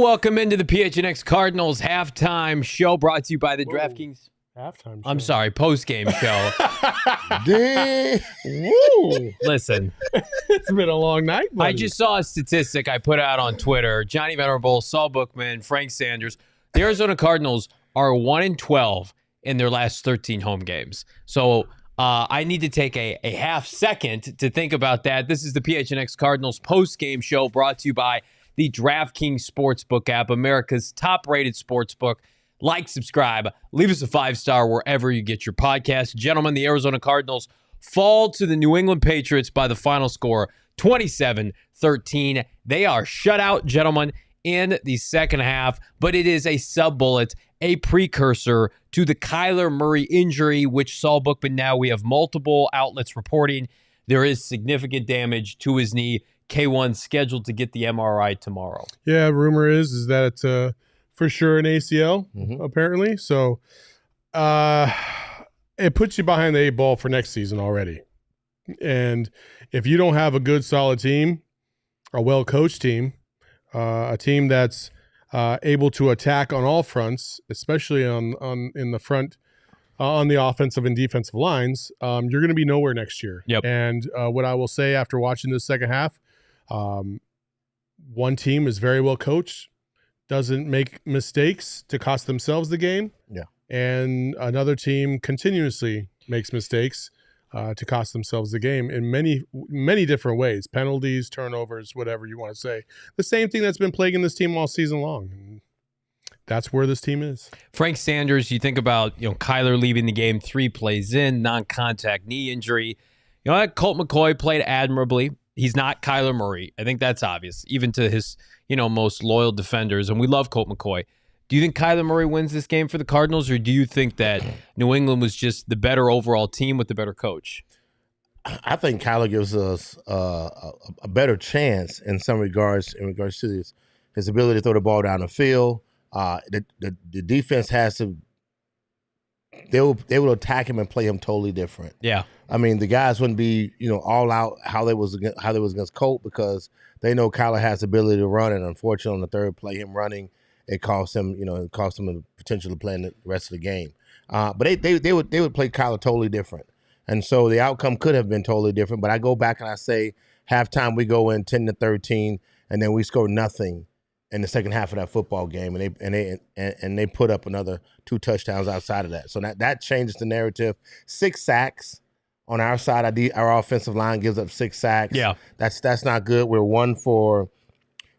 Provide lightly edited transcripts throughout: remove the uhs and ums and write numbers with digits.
Welcome into the PHNX Cardinals halftime show brought to you by the DraftKings. Halftime show. I'm sorry, post-game show. Dang. Woo. Listen, It's been a long night, buddy. I just saw a statistic I put out on Twitter. Johnny Venerable, Saul Bookman, Frank Sanders. The Arizona Cardinals are 1-12 in their last 13 home games. So I need to take a half second to think about that. This is the PHNX Cardinals post-game show brought to you by the DraftKings Sportsbook app, America's top-rated sportsbook. Like, subscribe, leave us a 5-star wherever you get your podcast. Gentlemen, the Arizona Cardinals fall to the New England Patriots by the final score, 27-13. They are shut out, gentlemen, in the second half, but it is a sub-bullet, a precursor to the Kyler Murray injury, which Saul Bookman now we have multiple outlets reporting. There is significant damage to his knee. K1 scheduled to get the MRI tomorrow. Yeah, rumor is that it's for sure an ACL, apparently. So it puts you behind the 8 ball for next season already. And if you don't have a good, solid team, a well-coached team, a team that's able to attack on all fronts, especially in the front, on the offensive and defensive lines, you're going to be nowhere next year. Yep. And what I will say after watching this second half, one team is very well coached, doesn't make mistakes to cost themselves the game. Yeah. And another team continuously makes mistakes to cost themselves the game in many different ways, penalties, turnovers, whatever you want to say. The same thing that's been plaguing this team all season long. And that's where this team is. Frank Sanders, you think about, Kyler leaving the game 3 plays in, non-contact knee injury. Colt McCoy played admirably. He's not Kyler Murray. I think that's obvious, even to his, most loyal defenders. And we love Colt McCoy. Do you think Kyler Murray wins this game for the Cardinals, or do you think that New England was just the better overall team with the better coach? I think Kyler gives us a better chance in some regards, to his ability to throw the ball down the field. The defense has to. They will attack him and play him totally different. Yeah. I mean, the guys wouldn't be, all out how they was against Colt, because they know Kyler has the ability to run, and unfortunately on the third play, him running, it cost him, the potential to play in the rest of the game. But they would play Kyler totally different, and so the outcome could have been totally different. But I go back and I say, halftime we go in 10-13, and then we score nothing in the second half of that football game, and they put up another 2 touchdowns outside of that. So that changes the narrative. 6 sacks on our side. Our offensive line gives up 6 sacks. Yeah, that's not good. We're 1 for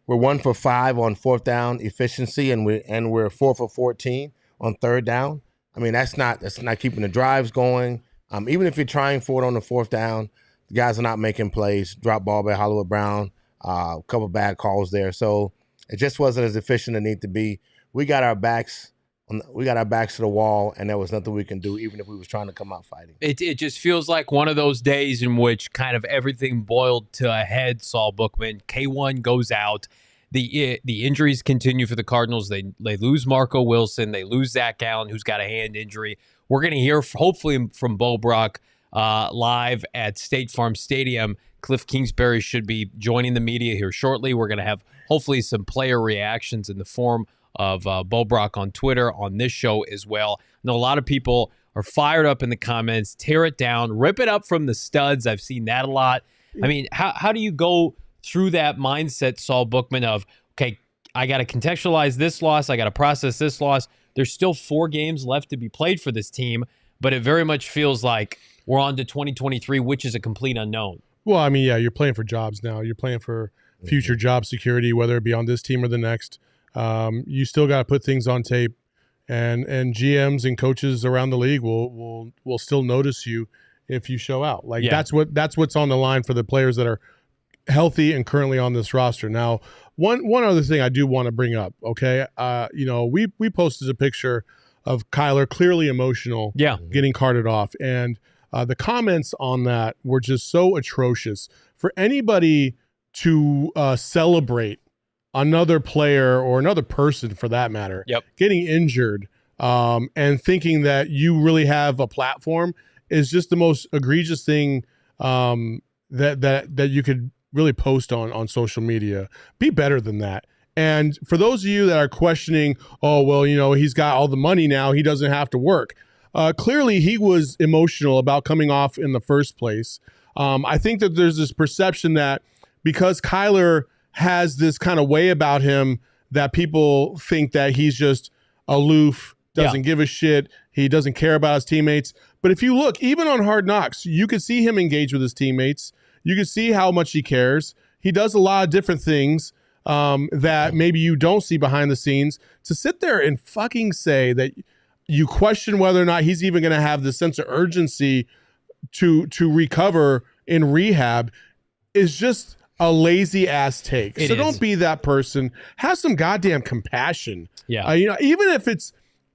5 on 4th down efficiency, and we're 4 for 14 on 3rd down. I mean, that's not keeping the drives going. Even if you're trying for it on the 4th down, the guys are not making plays. Drop ball by Hollywood Brown, a couple bad calls there. So it just wasn't as efficient as it needed to be. We got our backs to the wall, and there was nothing we can do, even if we was trying to come out fighting. It just feels like one of those days in which kind of everything boiled to a head. Saul Bookman, K1 goes out. The injuries continue for the Cardinals. They lose Marco Wilson. They lose Zach Allen, who's got a hand injury. We're going to hear hopefully from Bo Brock live at State Farm Stadium. Kliff Kingsbury should be joining the media here shortly. We're going to have hopefully some player reactions in the form of Bo Brock on Twitter on this show as well. I know a lot of people are fired up in the comments. Tear it down. Rip it up from the studs. I've seen that a lot. I mean, how do you go through that mindset, Saul Bookman, of, okay, I got to contextualize this loss. I got to process this loss. There's still 4 games left to be played for this team, but it very much feels like we're on to 2023, which is a complete unknown. Well, I mean, yeah, you're playing for jobs now. You're playing for future job security, whether it be on this team or the next. You still got to put things on tape, and GMs and coaches around the league will still notice you if you show out. Like, that's what's on the line for the players that are healthy and currently on this roster. Now, one other thing I do want to bring up, okay? We posted a picture of Kyler clearly emotional, getting carted off, and the comments on that were just so atrocious. For anybody to celebrate another player or another person, for that matter, getting injured and thinking that you really have a platform is just the most egregious thing that you could really post on social media. Be better than that. And for those of you that are questioning, oh, well, he's got all the money now, he doesn't have to work. Clearly, he was emotional about coming off in the first place. I think that there's this perception that because Kyler has this kind of way about him that people think that he's just aloof, doesn't give a shit, he doesn't care about his teammates. But if you look, even on Hard Knocks, you can see him engage with his teammates. You can see how much he cares. He does a lot of different things that maybe you don't see behind the scenes. To sit there and fucking say that you question whether or not he's even going to have the sense of urgency to recover in rehab is just a lazy ass take. So don't be that person. Have some goddamn compassion. Yeah. Even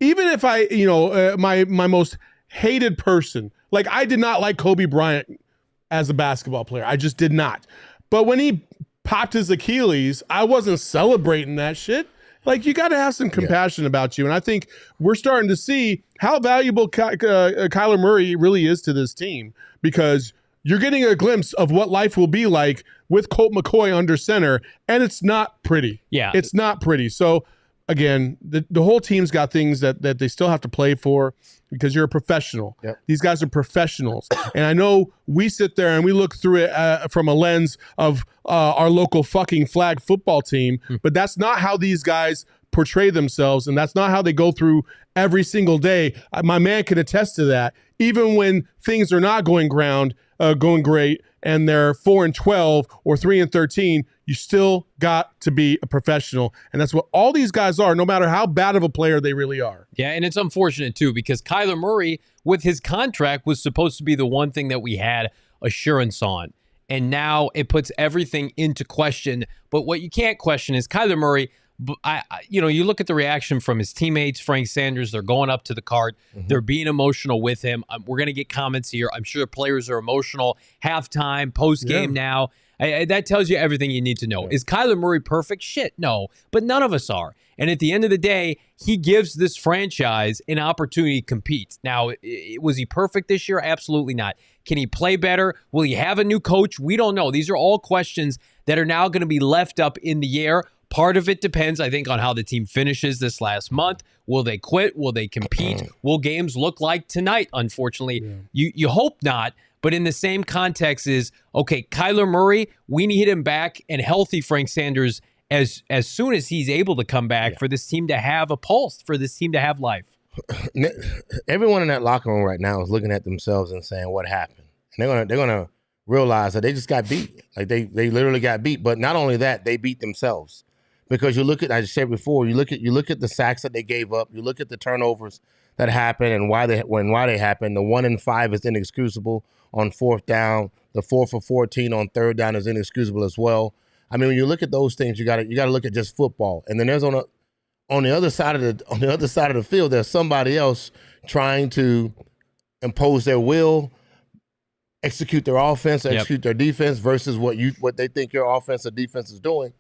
if I, my most hated person, like I did not like Kobe Bryant as a basketball player. I just did not. But when he popped his Achilles, I wasn't celebrating that shit. Like, you got to have some compassion about you. And I think we're starting to see how valuable Kyler Murray really is to this team, because you're getting a glimpse of what life will be like with Colt McCoy under center, and it's not pretty. Yeah. It's not pretty. So, again, the whole team's got things that they still have to play for, because you're a professional. Yep. These guys are professionals. And I know we sit there and we look through it from a lens of our local fucking flag football team, but that's not how these guys portray themselves, and that's not how they go through every single day. My man can attest to that. Even when things are not going great, and they're 4-12 or 3-13, you still got to be a professional. And that's what all these guys are, no matter how bad of a player they really are. Yeah, and it's unfortunate, too, because Kyler Murray, with his contract, was supposed to be the one thing that we had assurance on. And now it puts everything into question. But what you can't question is Kyler Murray. You look at the reaction from his teammates, Frank Sanders, they're going up to the cart. Mm-hmm. They're being emotional with him. We're going to get comments here. I'm sure players are emotional. Halftime, post-game now. That tells you everything you need to know. Yeah. Is Kyler Murray perfect? Shit, no. But none of us are. And at the end of the day, he gives this franchise an opportunity to compete. Now, was he perfect this year? Absolutely not. Can he play better? Will he have a new coach? We don't know. These are all questions that are now going to be left up in the air. Part of it depends, I think, on how the team finishes this last month. Will they quit? Will they compete? Will games look like tonight? Unfortunately, you hope not. But in the same context is, okay, Kyler Murray, we need him back and healthy Frank Sanders as soon as he's able to come back for this team to have a pulse, for this team to have life. Everyone in that locker room right now is looking at themselves and saying, what happened? And they're gonna realize that they just got beat. Like they literally got beat. But not only that, they beat themselves. Because you look at, I said before, you look at the sacks that they gave up, you look at the turnovers that happened and why they happened. The 1 and 5 is inexcusable on fourth down. The 4 for 14 on third down is inexcusable as well. I mean, when you look at those things, you got to look at just football. And then there's on the other side of the field, there's somebody else trying to impose their will, execute their offense, execute their defense versus what they think your offense or defense is doing.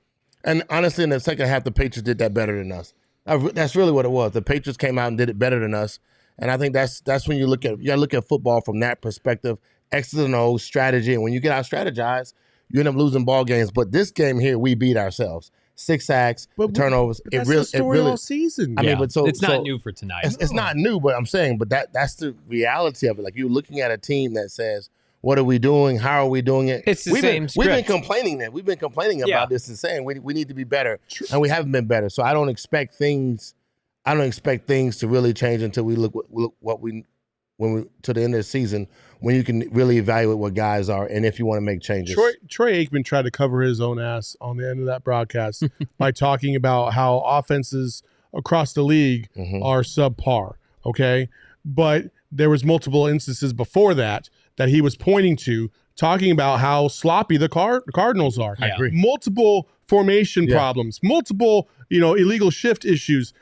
And honestly, in the second half, the Patriots did that better than us. That's really what it was. The Patriots came out and did it better than us. And I think that's when you got to look at football from that perspective. X's and O's, strategy. And when you get out strategized, you end up losing ball games. But this game here, we beat ourselves. 6 sacks, turnovers. But that's the story all season. I mean, but it's not new for tonight. It's not new, but I'm saying, but that's the reality of it. Like, you're looking at a team that says, what are we doing? How are we doing it? It's the same script. We've been complaining that. We've been complaining about this and saying we need to be better, and we haven't been better. So I don't expect things to really change until we look to the end of the season, when you can really evaluate what guys are and if you want to make changes. Troy Aikman tried to cover his own ass on the end of that broadcast by talking about how offenses across the league are subpar. Okay, but there was multiple instances before that he was pointing to, talking about how sloppy the Cardinals are. I agree. Multiple formation problems, multiple, illegal shift issues,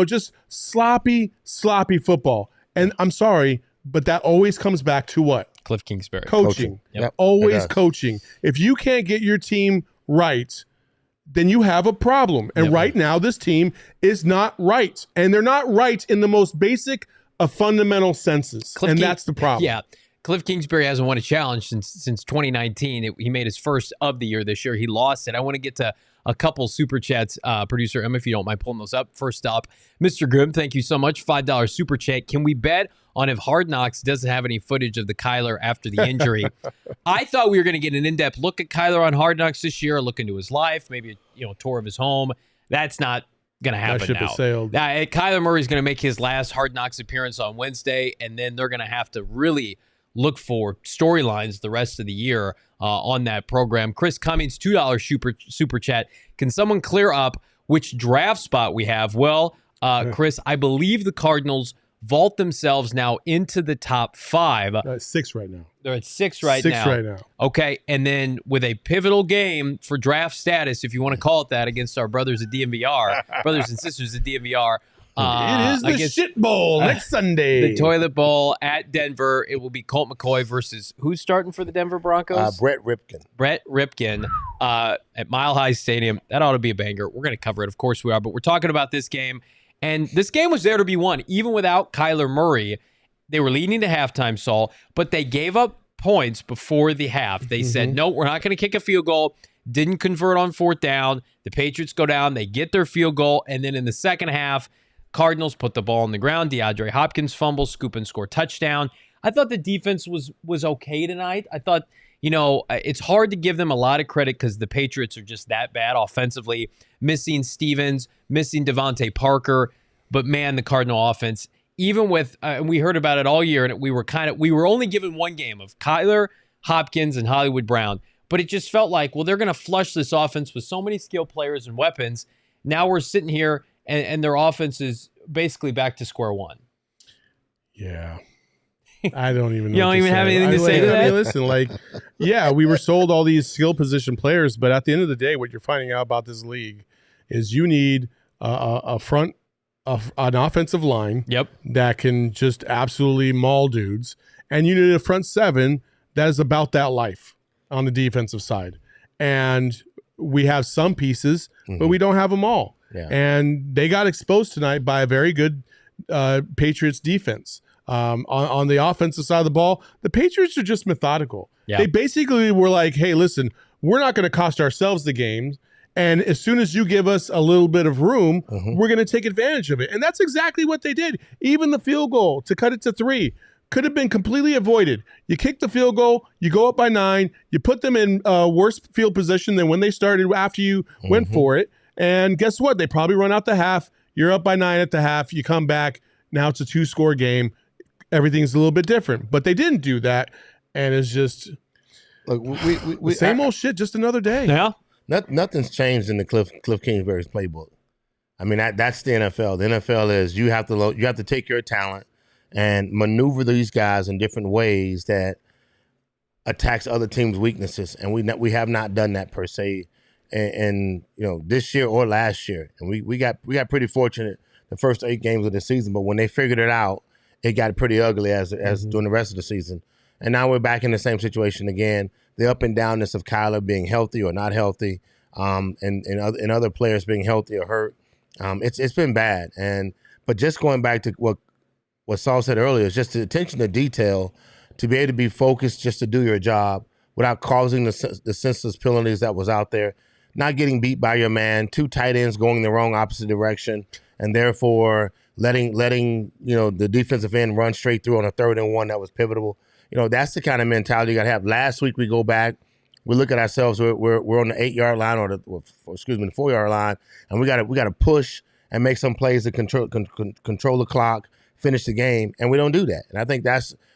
just sloppy football. And I'm sorry, but that always comes back to what? Kliff Kingsbury. Coaching. Yep. Always coaching. If you can't get your team right, then you have a problem. And right now, this team is not right. And they're not right in the most basic of fundamental senses. That's the problem. Yeah. Kliff Kingsbury hasn't won a challenge since 2019. He made his first of the year this year. He lost it. I want to get to a couple super chats. Producer Emma, if you don't mind pulling those up. First up, Mr. Grimm, thank you so much. $5 super chat. Can we bet on if Hard Knocks doesn't have any footage of the Kyler after the injury? I thought we were going to get an in-depth look at Kyler on Hard Knocks this year, a look into his life, maybe a tour of his home. That's not going to happen that ship now. has sailed. Kyler Murray's going to make his last Hard Knocks appearance on Wednesday, and then they're going to have to really look for storylines the rest of the year on that program. Chris Cummings, $2 super chat. Can someone clear up which draft spot we have? Well, Chris, I believe the Cardinals vault themselves now into the top 5. 6 right now. They're at 6 right now. 6 right now. Okay, and then with a pivotal game for draft status, if you want to call it that, against our brothers at DMVR, brothers and sisters at DMVR. It is the shit bowl next Sunday. The toilet bowl at Denver. It will be Colt McCoy versus who's starting for the Denver Broncos? Brett Ripken. Brett Ripken at Mile High Stadium. That ought to be a banger. We're going to cover it. Of course we are, but we're talking about this game. And this game was there to be won, even without Kyler Murray. They were leading to halftime, Saul, but they gave up points before the half. They said, no, we're not going to kick a field goal. Didn't convert on 4th down. The Patriots go down. They get their field goal. And then in the second half, Cardinals put the ball on the ground. DeAndre Hopkins fumble, scoop and score touchdown. I thought the defense was okay tonight. I thought, it's hard to give them a lot of credit because the Patriots are just that bad offensively. Missing Stevens, missing Devontae Parker. But man, the Cardinal offense, even with, and we heard about it all year, and we were only given one game of Kyler, Hopkins, and Hollywood Brown. But it just felt like, well, they're going to flush this offense with so many skilled players and weapons. Now we're sitting here, and their offense is basically back to square one. Yeah. I don't even know. You don't even have anything to say to that? I mean, listen, we were sold all these skill position players, but at the end of the day, what you're finding out about this league is you need an offensive line that can just absolutely maul dudes, and you need a front 7 that is about that life on the defensive side. And we have some pieces, but we don't have them all. Yeah. And they got exposed tonight by a very good Patriots defense. On the offensive side of the ball, the Patriots are just methodical. Yeah. They basically were like, hey, listen, we're not going to cost ourselves the game. And as soon as you give us a little bit of room, we're going to take advantage of it. And that's exactly what they did. Even the field goal to cut it to 3 could have been completely avoided. You kick the field goal, you go up by 9, you put them in worse field position than when they started after you went for it. And guess what? They probably run out the half. You're up by 9 at the half. You come back. Now it's a 2-score game. Everything's a little bit different, but they didn't do that, and it's just we same old shit, just another day. Yeah, nothing's changed in the Kliff Kingsbury's playbook. I mean, that's the NFL. The NFL is you have to take your talent and maneuver these guys in different ways that attacks other teams' weaknesses, and we have not done that per se, and this year or last year, and we got pretty fortunate the first 8 games of the season, but when they figured it out, it got pretty ugly as during the rest of the season. And now we're back in the same situation again. The up and downness of Kyler being healthy or not healthy, and other players being healthy or hurt. It's been bad. But just going back to what Saul said earlier, is just the attention to detail, to be able to be focused just to do your job without causing the senseless penalties that was out there, not getting beat by your man, 2 tight ends going the wrong opposite direction, and therefore letting the defensive end run straight through on a 3rd and 1 that was pivotal. That's the kind of mentality you got to have. Last week we go back, we look at ourselves. We're on the 8-yard line or the 4-yard line, and we got to push and make some plays to control the clock, finish the game, and we don't do that. And I think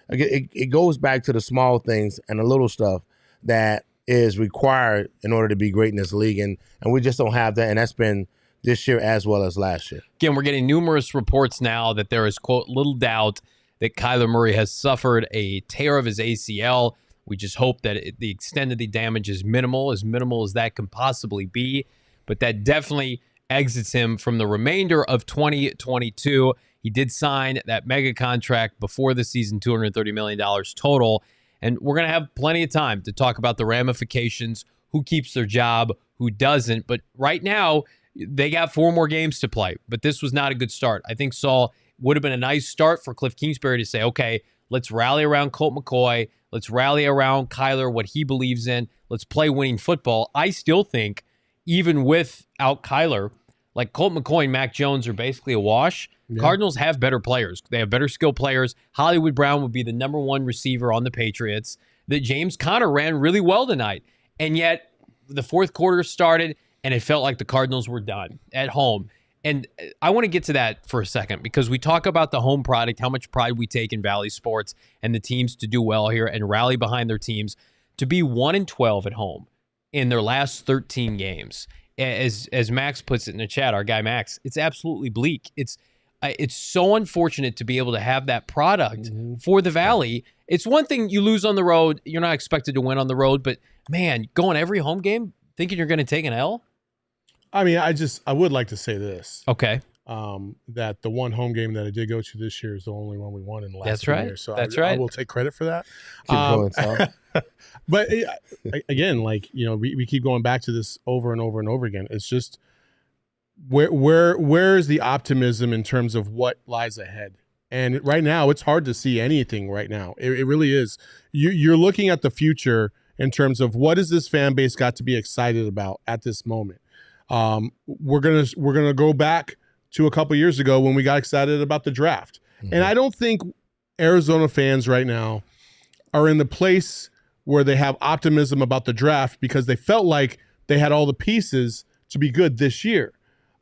it goes back to the small things and the little stuff that is required in order to be great in this league, and we just don't have that. And that's been this year as well as last year. Again, we're getting numerous reports now that there is, quote, little doubt that Kyler Murray has suffered a tear of his ACL. We just hope that the extent of the damage is minimal as that can possibly be. But that definitely exits him from the remainder of 2022. He did sign that mega contract before the season, $230 million total. And we're going to have plenty of time to talk about the ramifications, who keeps their job, who doesn't. But right now, they got 4 more games to play, but this was not a good start. I think, Saul, would have been a nice start for Kliff Kingsbury to say, okay, let's rally around Colt McCoy. Let's rally around Kyler, what he believes in. Let's play winning football. I still think even without Kyler, like Colt McCoy and Mac Jones are basically a wash. Yeah. Cardinals have better players. They have better skill players. Hollywood Brown would be the number one receiver on the Patriots. That James Conner ran really well tonight. And yet the fourth quarter started and it felt like the Cardinals were done at home. And I want to get to that for a second because we talk about the home product, how much pride we take in Valley Sports and the teams to do well here and rally behind their teams. To be 1-12 at home in their last 13 games, as Max puts it in the chat, our guy Max, it's absolutely bleak. It's so unfortunate to be able to have that product for the Valley. It's one thing you lose on the road. You're not expected to win on the road, but man, going every home game thinking you're going to take an L? I mean, I would like to say this. Okay. That the one home game that I did go to this year is the only one we won in the last 10 years. So That's I right. will take credit for that. Keep going, Saul. But again, like, you know, we keep going back to this over and over and over again. It's just where is the optimism in terms of what lies ahead? And right now, it's hard to see anything right now. It really is. You're looking at the future in terms of what has this fan base got to be excited about at this moment. We're gonna go back to a couple years ago when we got excited about the draft. And I don't think Arizona fans right now are in the place where they have optimism about the draft because they felt like they had all the pieces to be good this year.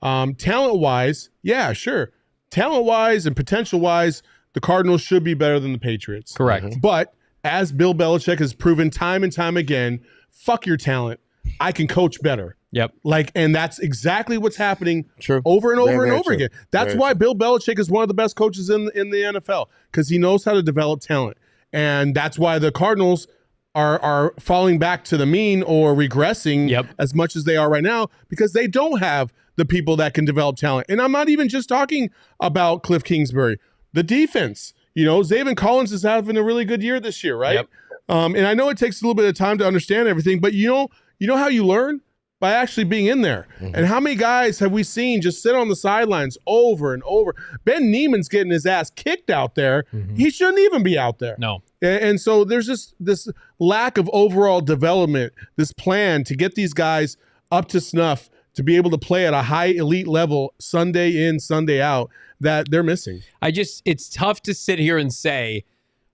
Talent-wise, yeah, sure. Talent-wise and potential-wise, the Cardinals should be better than the Patriots. Correct. But as Bill Belichick has proven time and time again, fuck your talent. I can coach better. Yep. And that's exactly what's happening True. over and over Very, and very over true. again. That's Very why true. Bill Belichick is one of the best coaches in the NFL because he knows how to develop talent. And that's why the Cardinals are falling back to the mean or regressing as much as they are right now because they don't have the people that can develop talent. And I'm not even just talking about Kliff Kingsbury. The defense, you know, Zaven Collins is having a really good year this year, right? Yep. And I know it takes a little bit of time to understand everything, but you know how you learn? By actually being in there. And how many guys have we seen just sit on the sidelines over and over? Ben Neiman's getting his ass kicked out there. He shouldn't even be out there. No. And so there's just this lack of overall development, this plan to get these guys up to snuff to be able to play at a high elite level Sunday in, Sunday out that they're missing. It's tough to sit here and say,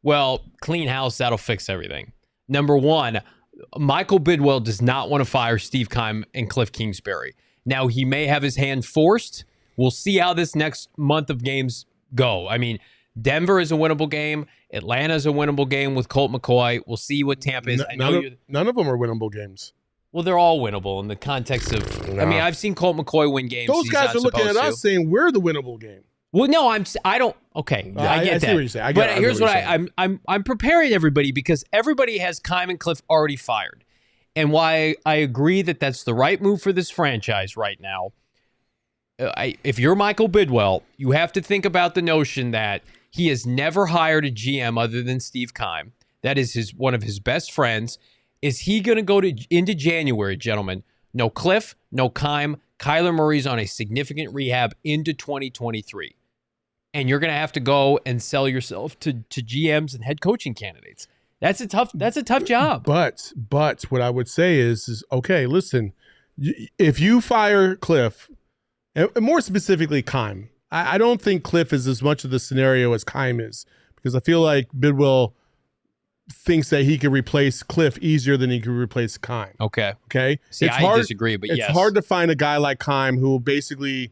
well, clean house, that'll fix everything. Number one, Michael Bidwell does not want to fire Steve Keim and Kliff Kingsbury. Now, he may have his hand forced. We'll see how this next month of games go. I mean, Denver is a winnable game. Atlanta is a winnable game with Colt McCoy. We'll see what Tampa is. None of them are winnable games. Well, they're all winnable in the context of. I mean, I've seen Colt McCoy win games. Those guys are looking at us saying we're the winnable game. Well, no, I don't. Okay, I get I see that. what you're saying. But here's what I'm preparing everybody because everybody has Keim and Kliff already fired, and why I agree that that's the right move for this franchise right now. If you're Michael Bidwell, you have to think about the notion that he has never hired a GM other than Steve Keim. That is one of his best friends. Is he going to go into January, gentlemen? No Kliff, no Keim. Kyler Murray's on a significant rehab into 2023. And you're going to have to go and sell yourself to GMs and head coaching candidates. That's a tough job. But what I would say is okay, listen, if you fire Kliff, and more specifically Keim, I don't think Kliff is as much of the scenario as Keim is because I feel like Bidwell thinks that he can replace Kliff easier than he can replace Keim. Okay. See, I disagree, but it's hard to find a guy like Keim who basically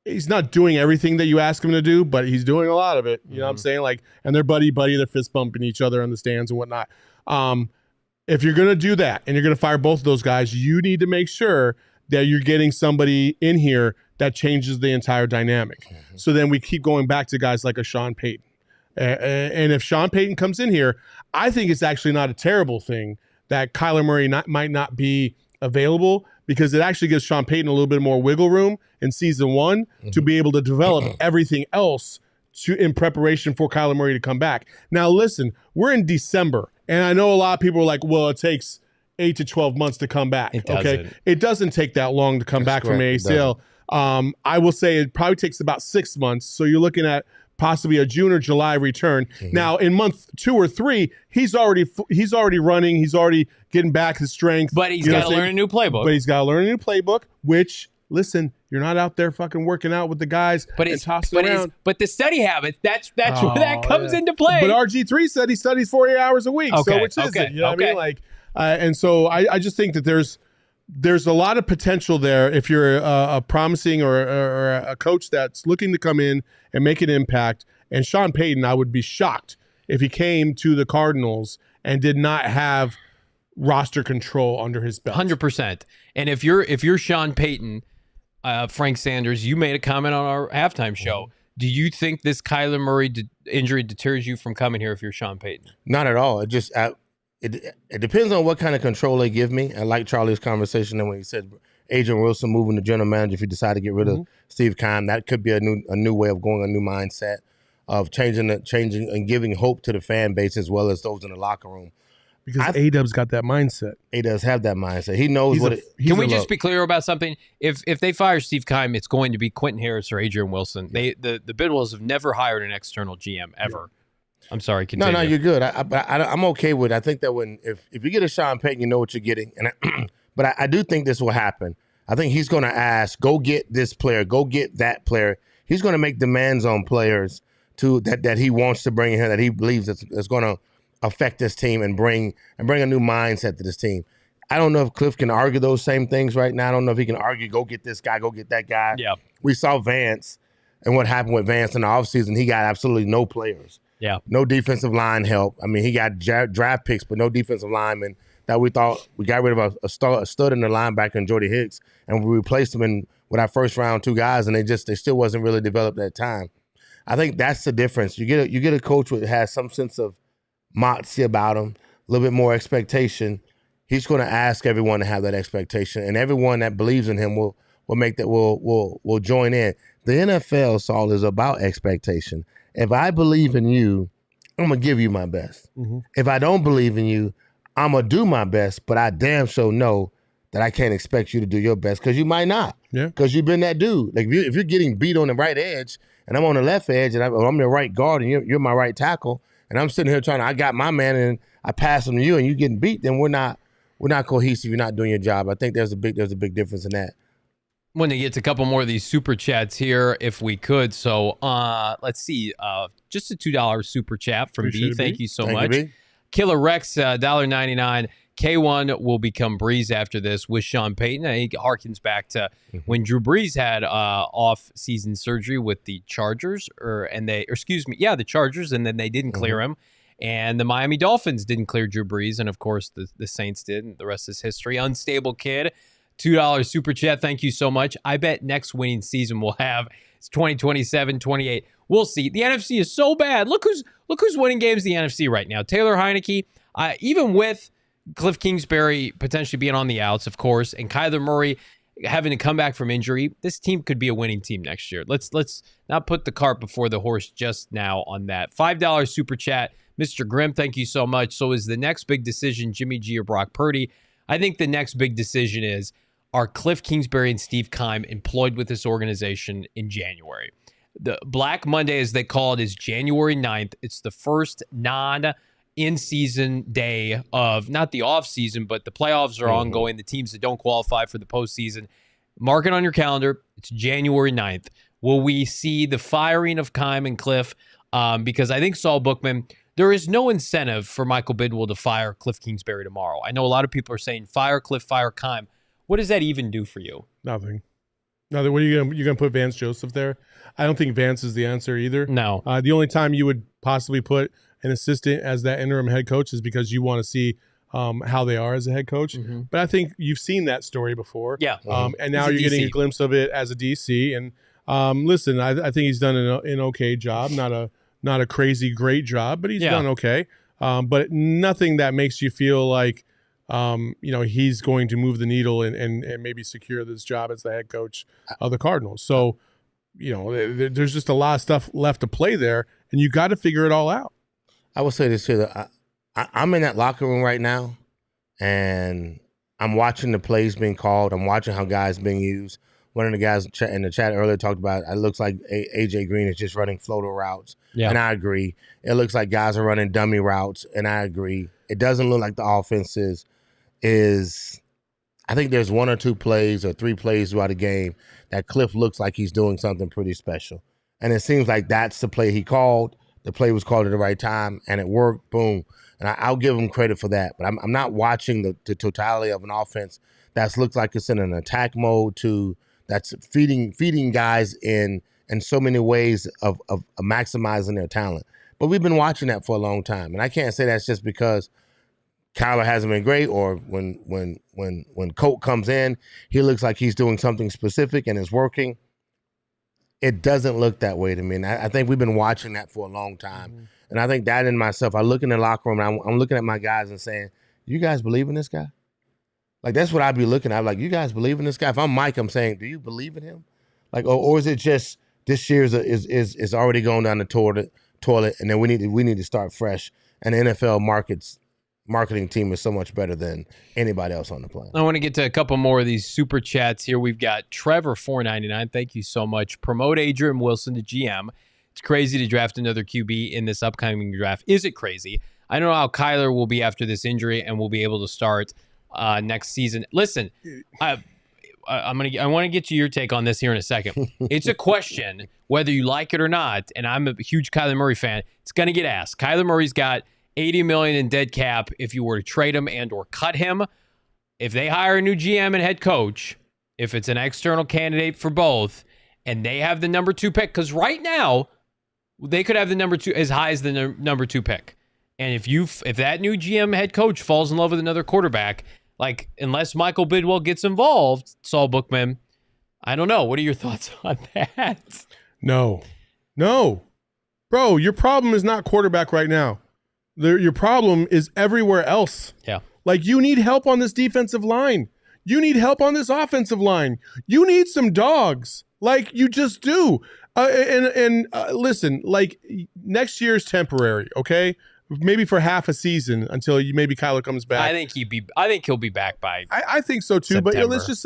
he's not doing everything that you ask him to do, but he's doing a lot of it. You know what I'm saying? Like, and they're buddy, they're fist bumping each other in the stands and whatnot. If you're going to do that and you're going to fire both of those guys, you need to make sure that you're getting somebody in here that changes the entire dynamic. So then we keep going back to guys like a Sean Payton. And if Sean Payton comes in here, I think it's actually not a terrible thing that Kyler Murray might not be available because it actually gives Sean Payton a little bit more wiggle room in season one to be able to develop everything else in preparation for Kyler Murray to come back. Now, listen, we're in December, and I know a lot of people are like, well, it takes 8 to 12 months to come back. It doesn't take that long to come back from an ACL. I will say it probably takes about 6 months. So you're looking at possibly a June or July return. Mm-hmm. Now, in month 2 or 3, he's already running. He's already getting back his strength. But he's got to learn a new playbook. But he's got to learn a new playbook, which, listen, you're not out there fucking working out with the guys and tossing around. But the study habits, that's where that comes into play. But RG3 said he studies 48 hours a week. Okay, so which is it? You know what I mean? Like, and so I just think that there's a lot of potential there if you're a promising or a coach that's looking to come in and make an impact. And Sean Payton, I would be shocked if he came to the Cardinals and did not have roster control under his belt. 100%. And if you're Sean Payton, Frank Sanders, you made a comment on our halftime show. Do you think this Kyler Murray injury deters you from coming here if you're Sean Payton? Not at all. It just it depends on what kind of control they give me. I like Charlie's conversation and when he said Adrian Wilson moving to general manager if you decide to get rid of Steve Keim. That could be a new way of going, a new mindset of changing and giving hope to the fan base as well as those in the locker room. Because A-Dub's got that mindset. He does have that mindset. He knows Can we just be clear about something? If they fire Steve Keim, it's going to be Quentin Harris or Adrian Wilson. The Bidwells have never hired an external GM ever. I'm sorry. Continue. No, you're good. I'm okay with it. I think that if you get a Sean Payton, you know what you're getting. But I do think this will happen. I think he's going to ask, go get this player, go get that player. He's going to make demands on players that he wants to bring in here, that he believes that's going to affect this team and bring a new mindset to this team. I don't know if Kliff can argue those same things right now. I don't know if he can argue, go get this guy, go get that guy. Yeah. We saw Vance and what happened with Vance in the offseason. He got absolutely no players. Yeah. No defensive line help. I mean, he got draft picks, but no defensive linemen that we thought we got rid of a stud in the linebacker in Jordy Hicks, and we replaced him with our first round 2 guys, and they still wasn't really developed at that time. I think that's the difference. You get a coach that has some sense of moxie about him, a little bit more expectation. He's going to ask everyone to have that expectation, and everyone that believes in him will join in. The NFL, Saul, is about expectation. If I believe in you, I'm going to give you my best. Mm-hmm. If I don't believe in you, I'm going to do my best, but I damn sure know that I can't expect you to do your best because you might not. Yeah. Because you've been that dude. Like if you're getting beat on the right edge and I'm on the left edge and I'm the right guard and you're my right tackle and I'm sitting here I got my man and I pass him to you and you getting beat, then we're not cohesive. You're not doing your job. I think there's a big difference in that. Want to get to a couple more of these super chats here if we could. So let's see. Just a $2 super chat from B. Thank you so much. Killer Rex, $1.99. K1 will become Breeze after this with Sean Payton. He harkens back to when Drew Brees had off-season surgery with the Chargers, the Chargers, and then they didn't clear him. And the Miami Dolphins didn't clear Drew Brees, and of course the Saints did, and the rest is history. Unstable Kid, $2 super chat. Thank you so much. I bet next winning season we'll have it's 2027, 28. We'll see. The NFC is so bad. Look who's winning games in the NFC right now. Taylor Heineke, even with Kliff Kingsbury potentially being on the outs, of course, and Kyler Murray having to come back from injury, this team could be a winning team next year. Let's not put the cart before the horse just now on that. $5 super chat. Mr. Grimm, thank you so much. So is the next big decision Jimmy G or Brock Purdy? I think the next big decision is, are Kliff Kingsbury and Steve Keim employed with this organization in January? The Black Monday, as they call it, is January 9th. It's the first in-season day of, not the off-season, but the playoffs are ongoing. The teams that don't qualify for the postseason. Mark it on your calendar. It's January 9th. Will we see the firing of Keim and Kliff? Because I think Saul Bookman, there is no incentive for Michael Bidwell to fire Kliff Kingsbury tomorrow. I know a lot of people are saying, fire Kliff, fire Keim. What does that even do for you? Nothing. What are you gonna put Vance Joseph there? I don't think Vance is the answer either. No. The only time you would possibly put an assistant as that interim head coach is because you want to see how they are as a head coach. Mm-hmm. But I think you've seen that story before. Yeah. And now you're getting a glimpse of it as a DC. And listen, I think he's done an okay job. Not a crazy great job, but he's done okay. But nothing that makes you feel like he's going to move the needle and maybe secure this job as the head coach of the Cardinals. So, there's just a lot of stuff left to play there, and you got to figure it all out. I will say this here. I'm in that locker room right now, and I'm watching the plays being called. I'm watching how guys being used. one of the guys in the chat earlier talked about it looks like AJ Green is just running floater routes, and I agree. It looks like guys are running dummy routes, and I agree. It doesn't look like the offense is. I think there's 1 or 2 plays or 3 plays throughout the game that Kliff looks like he's doing something pretty special, and it seems like that's the play he called. The play was called at the right time, and it worked. Boom. And I'll give him credit for that. But I'm not watching the totality of an offense that looks like it's in an attack mode that's feeding guys in so many ways of maximizing their talent. But we've been watching that for a long time. And I can't say that's just because Kyler hasn't been great, or when Colt comes in, he looks like he's doing something specific and is working. It doesn't look that way to me. And I think we've been watching that for a long time. Mm-hmm. And I think that in myself, I look in the locker room and I'm looking at my guys and saying, you guys believe in this guy? Like, that's what I'd be looking at. I'm like, you guys believe in this guy? If I'm Mike, I'm saying, do you believe in him? Like, or is it just this year is already going down the toilet, and then we need to start fresh. And the NFL marketing team is so much better than anybody else on the planet. I want to get to a couple more of these super chats here. We've got Trevor 499. Thank you so much. Promote Adrian Wilson to GM. It's crazy to draft another QB in this upcoming draft. Is it crazy? I don't know how Kyler will be after this injury and will be able to start next season. Listen, I want to get you your take on this here in a second. It's a question whether you like it or not, and I'm a huge Kyler Murray fan. It's going to get asked. Kyler Murray's got $80 million in dead cap if you were to trade him and or cut him. If they hire a new GM and head coach, if it's an external candidate for both, and they have the number 2 pick, because right now they could have the number 2 as high as the number 2 pick. And if that new GM head coach falls in love with another quarterback, like, unless Michael Bidwell gets involved, Saul Bookman, I don't know. What are your thoughts on that? No. Bro, your problem is not quarterback right now. Your problem is everywhere else. Yeah. Like, you need help on this defensive line. You need help on this offensive line. You need some dogs. Like, you just do. Listen, like, next year's temporary, okay? Maybe for half a season until maybe Kyler comes back. I think he'll be back by. I think so too. September. But let's just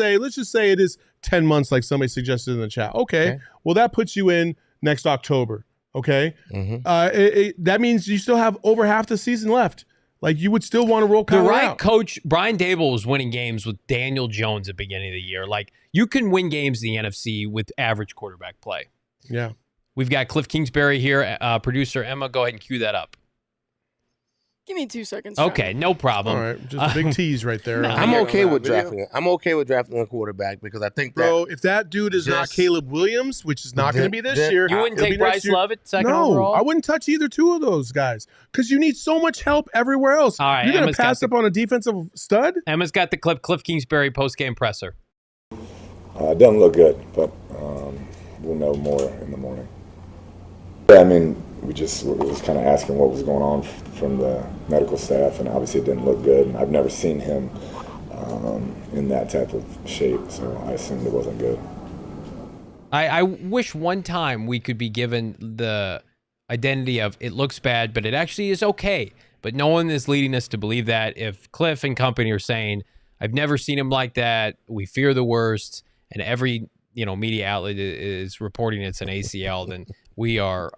say it is 10 months, like somebody suggested in the chat. Okay. Well, that puts you in next October. Okay. Mm-hmm. That means you still have over half the season left. Like, you would still want to roll Kyler out. Coach Brian Dable was winning games with Daniel Jones at the beginning of the year. Like, you can win games in the NFC with average quarterback play. Yeah. We've got Kliff Kingsbury here. Producer Emma, go ahead and cue that up. Give me 2 seconds. Okay, no problem. All right, just a big tease right there. I'm okay with drafting. I'm okay with drafting a quarterback because I think bro, if that dude is not Caleb Williams, which is not going to be this year, you wouldn't take Bryce Love at second overall? No, I wouldn't touch either two of those guys because you need so much help everywhere else. All right, you're going to pass up on a defensive stud? Emma's got the clip. Kliff Kingsbury post-game presser. It doesn't look good, but we'll know more in the morning. Yeah, I mean, we was kind of asking what was going on from the medical staff, and obviously it didn't look good. And I've never seen him in that type of shape, so I assumed it wasn't good. I wish one time we could be given the identity of it looks bad, but it actually is okay. But no one is leading us to believe that. If Kliff and company are saying, I've never seen him like that, we fear the worst, and every media outlet is reporting it's an ACL, then we are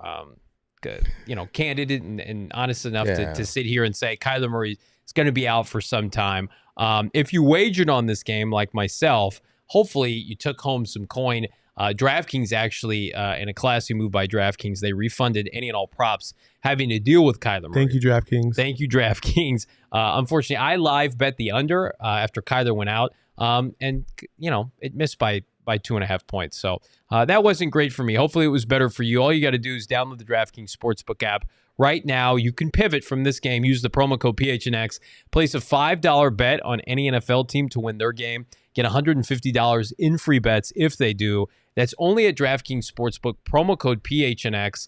candid and honest enough to sit here and say Kyler Murray is going to be out for some time. If you wagered on this game like myself, hopefully you took home some coin. DraftKings actually, in a classy move by DraftKings, they refunded any and all props having to deal with Kyler Murray. Thank you, DraftKings. Thank you, DraftKings. Unfortunately, I live bet the under after Kyler went out, and it missed by 2.5 points. So that wasn't great for me. Hopefully it was better for you. All you got to do is download the DraftKings Sportsbook app right now. You can pivot from this game. Use the promo code PHNX. Place a $5 bet on any NFL team to win their game. Get $150 in free bets if they do. That's only at DraftKings Sportsbook. Promo code PHNX.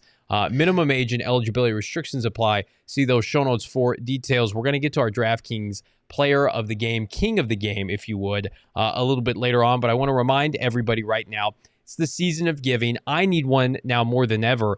Minimum age and eligibility restrictions apply. See those show notes for details. We're going to get to our DraftKings player of the game, king of the game, if you would, a little bit later on. But I want to remind everybody right now, it's the season of giving. I need one now more than ever.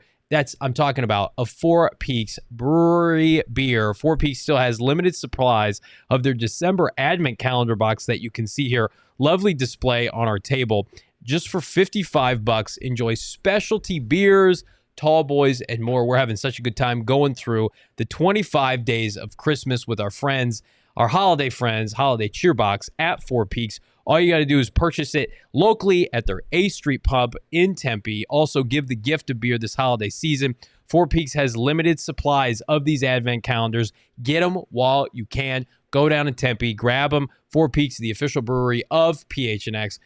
I'm talking about a Four Peaks Brewery beer. Four Peaks still has limited supplies of their December Advent calendar box that you can see here. Lovely display on our table. just for $55. Enjoy specialty beers, tall boys, and more. We're having such a good time going through the 25 days of Christmas with our friends, our holiday friends, holiday cheer box at Four Peaks. All you got to do is purchase it locally at their A Street Pub in Tempe. Also, give the gift of beer this holiday season. Four Peaks has limited supplies of these advent calendars. Get them while you can. Go down to Tempe, grab them. Four Peaks, the official brewery of PHNX.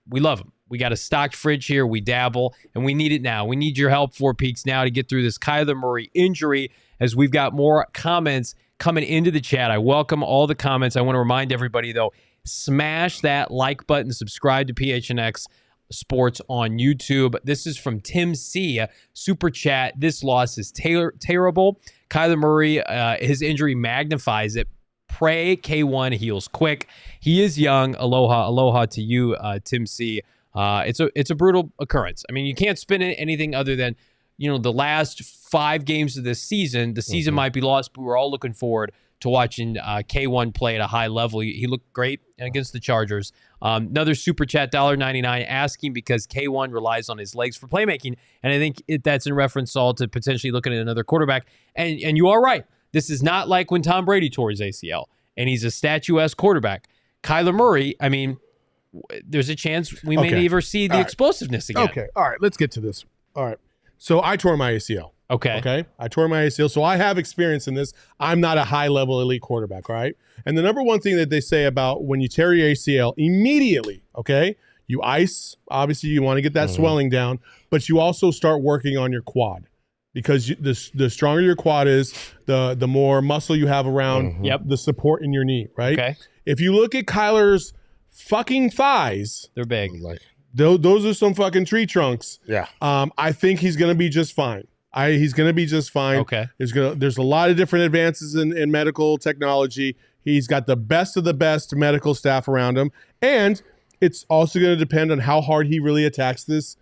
We love them. We got a stocked fridge here. We dabble, and we need it now. We need your help, Four Peaks, now to get through this Kyler Murray injury, as we've got more comments coming into the chat. I welcome all the comments. I want to remind everybody, though, smash that like button, subscribe to PHNX Sports on YouTube. This is from Tim C. Super chat. This loss is terrible. Kyler Murray, his injury magnifies it. Pray K1 heals quick. He is young. Aloha to you, Tim C. It's a brutal occurrence. I mean, you can't spin it anything other than, the last 5 games of this season. The season might be lost, but we're all looking forward to watching K1 play at a high level. He looked great against the Chargers. Another super chat, $1.99, asking because K1 relies on his legs for playmaking. And I think that's in reference, Saul, to potentially looking at another quarterback. And you are right. This is not like when Tom Brady tore his ACL and he's a statuesque quarterback. Kyler Murray, I mean, there's a chance we may never see the explosiveness again. Okay. All right. Let's get to this. All right. So I tore my ACL. Okay. I tore my ACL. So I have experience in this. I'm not a high-level elite quarterback, right? And the number one thing that they say about when you tear your ACL, immediately, you ice. Obviously, you want to get that swelling down, but you also start working on your quad because the stronger your quad is, the more muscle you have around the support in your knee, right? Okay. If you look at Kyler's fucking thighs, they're big. Those are some fucking tree trunks. Yeah. I think he's going to be just fine. He's going to be just fine. Okay. There's a lot of different advances in medical technology. He's got the best of the best medical staff around him, and it's also going to depend on how hard he really attacks this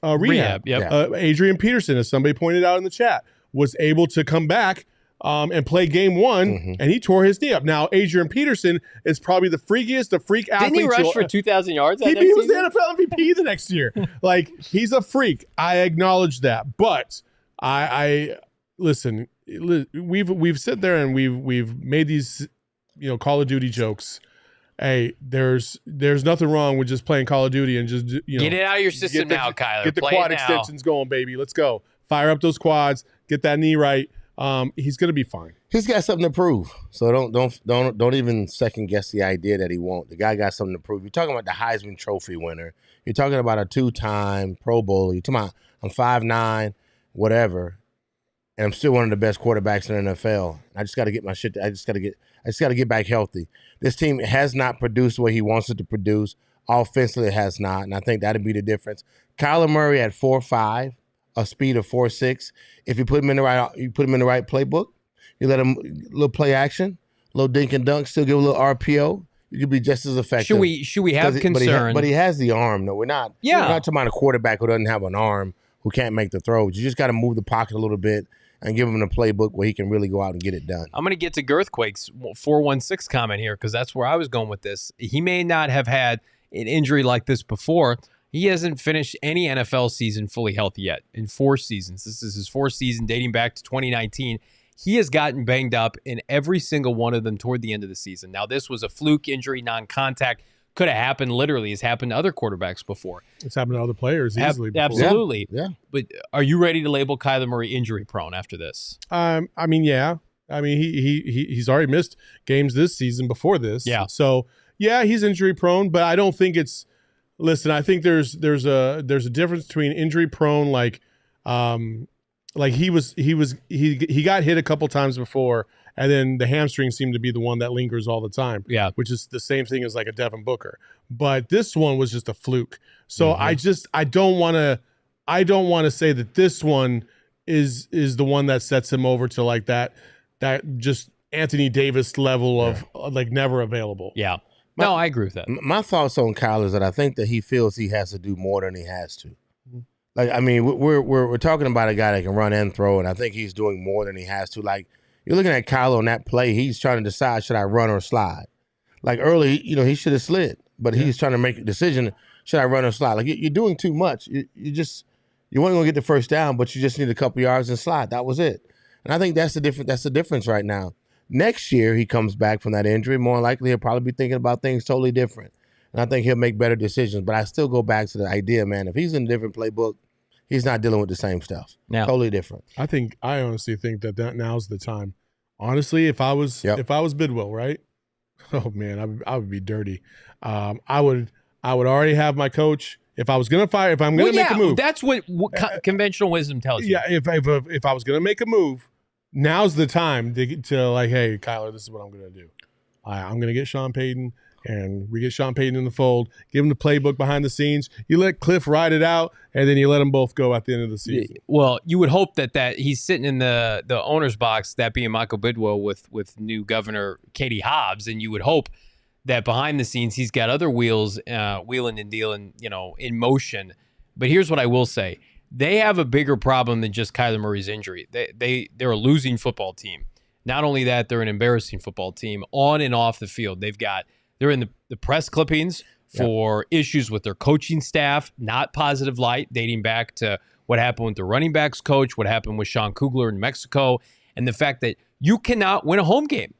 rehab. Yep. Adrian Peterson, as somebody pointed out in the chat, was able to come back and play game 1, and he tore his knee up. Now, Adrian Peterson is probably the freak athlete. Didn't he rush for 2,000 yards? He was the NFL MVP the next year. He's a freak. I acknowledge that, but I listen. We've sit there and we've made these Call of Duty jokes. Hey, there's nothing wrong with just playing Call of Duty and just get it out of your system now, Kyler. Get the quad extensions going, baby. Let's go. Fire up those quads. Get that knee right. He's gonna be fine. He's got something to prove. So don't even second guess the idea that he won't. The guy got something to prove. You're talking about the Heisman Trophy winner. You're talking about a 2-time Pro Bowler. You're talking about I'm 5'9", whatever, and I'm still one of the best quarterbacks in the NFL. I just got to get my shit. I just got to get back healthy. This team has not produced the way he wants it to produce. Offensively, it has not, and I think that'd be the difference. Kyler Murray at 4.5. A speed of 4.6. If you put him in the right playbook, you let him little play action, little dink and dunk, still give a little RPO, you could be just as effective. Should we have concern? But he has the arm. No, we're not. Yeah. We're not talking about a quarterback who doesn't have an arm, who can't make the throws. You just got to move the pocket a little bit and give him a playbook where he can really go out and get it done. I'm going to get to Girthquake's 416 comment here because that's where I was going with this. He may not have had an injury like this before. He hasn't finished any NFL season fully healthy yet in 4 seasons. This is his 4th season dating back to 2019. He has gotten banged up in every single one of them toward the end of the season. Now, this was a fluke injury, non-contact. Could have happened literally. It's happened to other quarterbacks before. It's happened to other players easily before. Absolutely. Yeah. But are you ready to label Kyler Murray injury prone after this? Yeah. He's already missed games this season before this. Yeah. So, yeah, he's injury prone, but I don't think it's – listen, I think there's a difference between injury prone, he got hit a couple times before, and then the hamstring seemed to be the one that lingers all the time. Yeah, which is the same thing as like a Devin Booker. But this one was just a fluke. So I don't want to say that this one is the one that sets him over to like that just Anthony Davis level of like never available. Yeah. No, I agree with that. My thoughts on Kyle is that I think that he feels he has to do more than he has to. Like, I mean, we're talking about a guy that can run and throw, and I think he's doing more than he has to. Like, you're looking at Kyle on that play, he's trying to decide, should I run or slide? Like, early, he should have slid, but he's trying to make a decision. should I run or slide? Like you're doing too much. You weren't going to get the first down, but you just need a couple yards and slide. That was it. And I think that's the difference right now. Next year he comes back from that injury. More likely he'll probably be thinking about things totally different. And I think he'll make better decisions. But I still go back to the idea, man, if he's in a different playbook, he's not dealing with the same stuff. Yeah. Totally different. I honestly think that now's the time. Honestly, if I was Bidwell, right? Oh man, I would be dirty. I would already have my coach. If I was gonna fire, if I'm gonna make a move, that's what conventional wisdom tells you. Yeah, if I was gonna make a move, now's the time to like, hey, Kyler, this is what I'm gonna do. I'm gonna get Sean Payton. And we get Sean Payton in the fold, give him the playbook behind the scenes. You let Kliff ride it out, and then you let them both go at the end of the season. Well, you would hope that he's sitting in the owner's box, that being Michael Bidwell with new governor Katie Hobbs, and you would hope that behind the scenes he's got other wheels wheeling and dealing, in motion. But here's what I will say. They have a bigger problem than just Kyler Murray's injury. They're a losing football team. Not only that, they're an embarrassing football team on and off the field. They're in the press clippings for issues with their coaching staff, not positive light, dating back to what happened with the running backs coach, what happened with Sean Kugler in Mexico, and the fact that you cannot win a home game.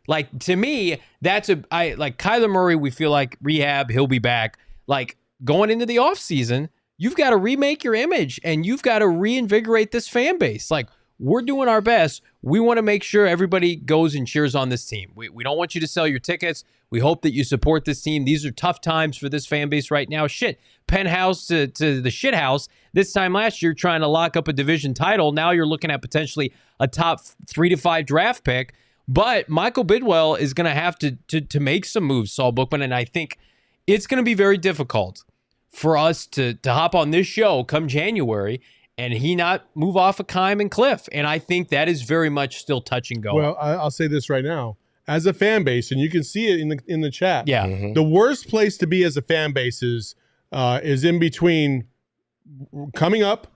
Like, to me, like Kyler Murray, we feel like rehab, he'll be back. Like, going into the offseason, you've got to remake your image, and you've got to reinvigorate this fan base. Like, we're doing our best. We want to make sure everybody goes and cheers on this team. We don't want you to sell your tickets. We hope that you support this team. These are tough times for this fan base right now. Shit, penthouse to the shit house. This time last year, trying to lock up a division title. Now you're looking at potentially a top 3 to 5 draft pick. But Michael Bidwell is going to have to make some moves, Saul Bookman, and I think it's going to be very difficult for us to hop on this show come January and he not move off of Keim and Kliff. And I think that is very much still touch and go. Well, I'll say this right now. As a fan base, and you can see it in the chat, the worst place to be as a fan base is in between coming up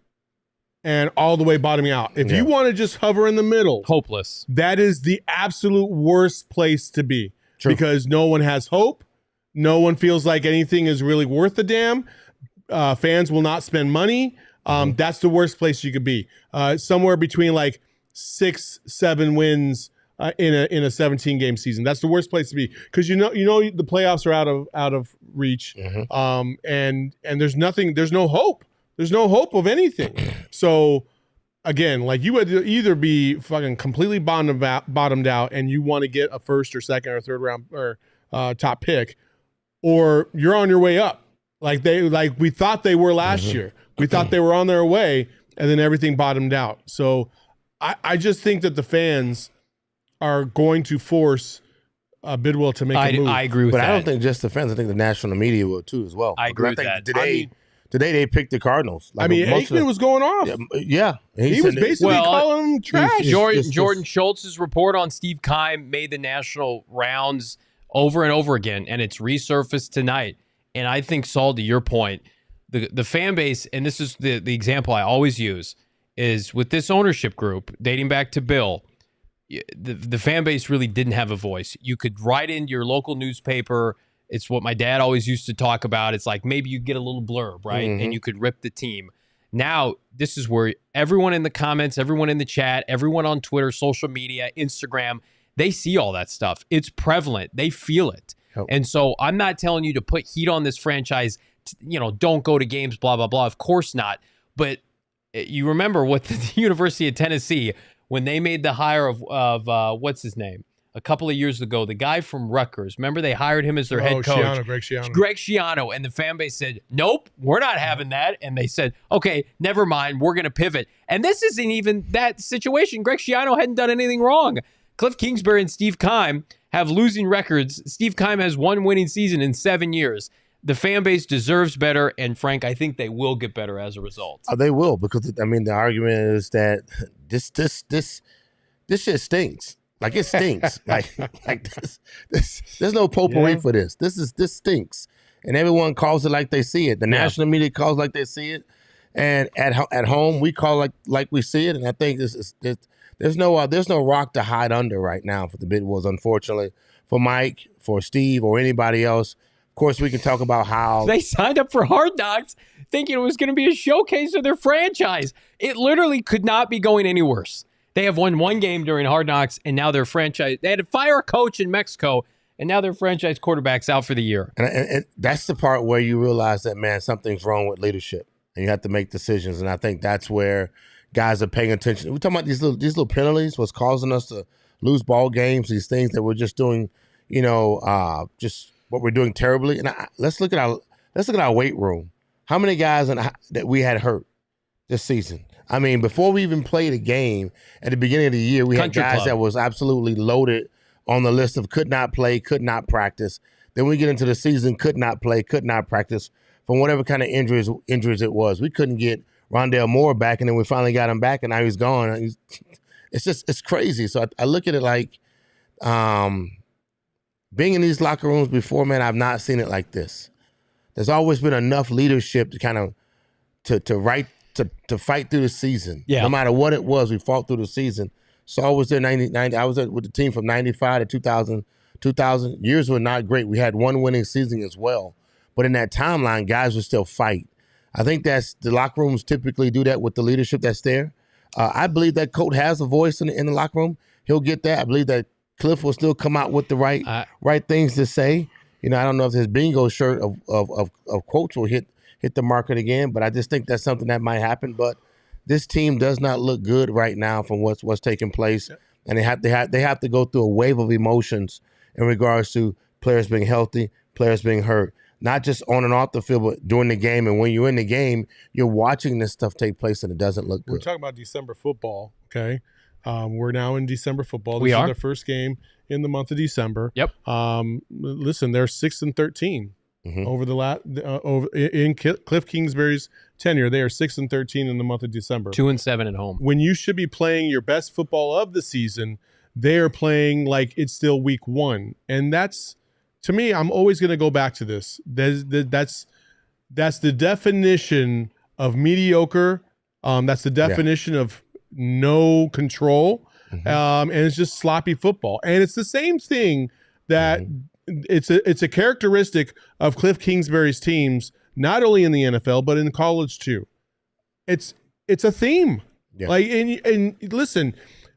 and all the way bottoming out. If you want to just hover in the middle, hopeless. That is the absolute worst place to be. True. Because no one has hope. No one feels like anything is really worth a damn. Fans will not spend money. That's the worst place you could be. Somewhere between like 6-7 wins in a 17-game season. That's the worst place to be because you know the playoffs are out of reach. And there's nothing. There's no hope. There's no hope of anything. So again, like you would either be fucking completely bottomed out, and you want to get a first or second or third round or top pick, or you're on your way up. Like we thought they were last year. We thought they were on their way, and then everything bottomed out. So I just think that the fans are going to force Bidwell to make a move. I agree with that. But I don't think just the fans. I think the national media will too as well. I agree with that. Today they picked the Cardinals. Like Aikman was going off. Yeah. He was basically calling them trash. Jordan Schultz's report on Steve Keim made the national rounds over and over again, and it's resurfaced tonight. And I think, Saul, to your point, the fan base, and this is the example I always use, is with this ownership group, dating back to Bill, the fan base really didn't have a voice. You could write into your local newspaper. It's what my dad always used to talk about. It's like maybe you get a little blurb, right? And you could rip the team. Now, this is where everyone in the comments, everyone in the chat, everyone on Twitter, social media, Instagram, they see all that stuff. It's prevalent. They feel it. And so I'm not telling you to put heat on this franchise, don't go to games, blah, blah, blah. Of course not. But you remember what the University of Tennessee, when they made the hire of what's his name? A couple of years ago, the guy from Rutgers. Remember, they hired him as their head coach. Greg Schiano. And the fan base said, nope, we're not having that. And they said, okay, never mind. We're going to pivot. And this isn't even that situation. Greg Schiano hadn't done anything wrong. Kliff Kingsbury and Steve Keim have losing records. Steve Keim has one winning season in 7 years. The fan base deserves better. And, Frank, I think they will get better as a result. They will because, the argument is that this shit stinks. Like it stinks. like this. There's no potpourri for this. This stinks, and everyone calls it like they see it. The national media calls like they see it, and at home we call like we see it. And I think there's no rock to hide under right now for the Bidwells. Unfortunately, for Mike, for Steve, or anybody else course, we can talk about how they signed up for Hard Knocks thinking it was going to be a showcase of their franchise. It literally could not be going any worse. They have won one game during Hard Knocks, and now their franchise. They had to fire a coach in Mexico, and now their franchise quarterback's out for the year. And that's the part where you realize that, man, something's wrong with leadership, and you have to make decisions. And I think that's where guys are paying attention. We're talking about these little penalties, what's causing us to lose ball games, these things that we're just doing, just what we're doing terribly. And let's look at our weight room. How many guys that we had hurt this season? I mean, before we even played a game at the beginning of the year, we had guys that was absolutely loaded on the list of could not play, could not practice. Then we get into the season, could not play, could not practice from whatever kind of injuries it was. We couldn't get Rondale Moore back, and then we finally got him back, and now he's gone. It's crazy. So I look at it like being in these locker rooms before, man, I've not seen it like this. There's always been enough leadership to kind of to fight through the season. Yeah. No matter what it was, we fought through the season. Saul was there 90. I was with the team from 95 to 2000. 2000 years were not great. We had one winning season as well. But in that timeline, guys would still fight. I think that's the locker rooms typically do that with the leadership that's there. I believe that coach has a voice in the locker room. He'll get that. I believe that Kliff will still come out with the right things to say. I don't know if his bingo shirt of quotes will hit the market again, but I just think that's something that might happen. But this team does not look good right now from what's taking place, and they have to go through a wave of emotions in regards to players being healthy, players being hurt, not just on and off the field, but during the game. And when you're in the game, you're watching this stuff take place, and it doesn't look good. We're talking about December football, okay? We're now in December football. This is the first game in the month of December. Yep. Listen, they're 6-13 Mm-hmm. over the in Kliff Kingsbury's tenure. They are 6-13 in the month of December. 2-7 at home. When you should be playing your best football of the season, they are playing like it's still week one, and that's, to me, I'm always going to go back to this. That's the definition of mediocre. That's the definition of no control. Mm-hmm. And it's just sloppy football. And it's the same thing that it's a characteristic of Kliff Kingsbury's teams, not only in the NFL, but in college too. It's a theme. Yeah. Like, and listen,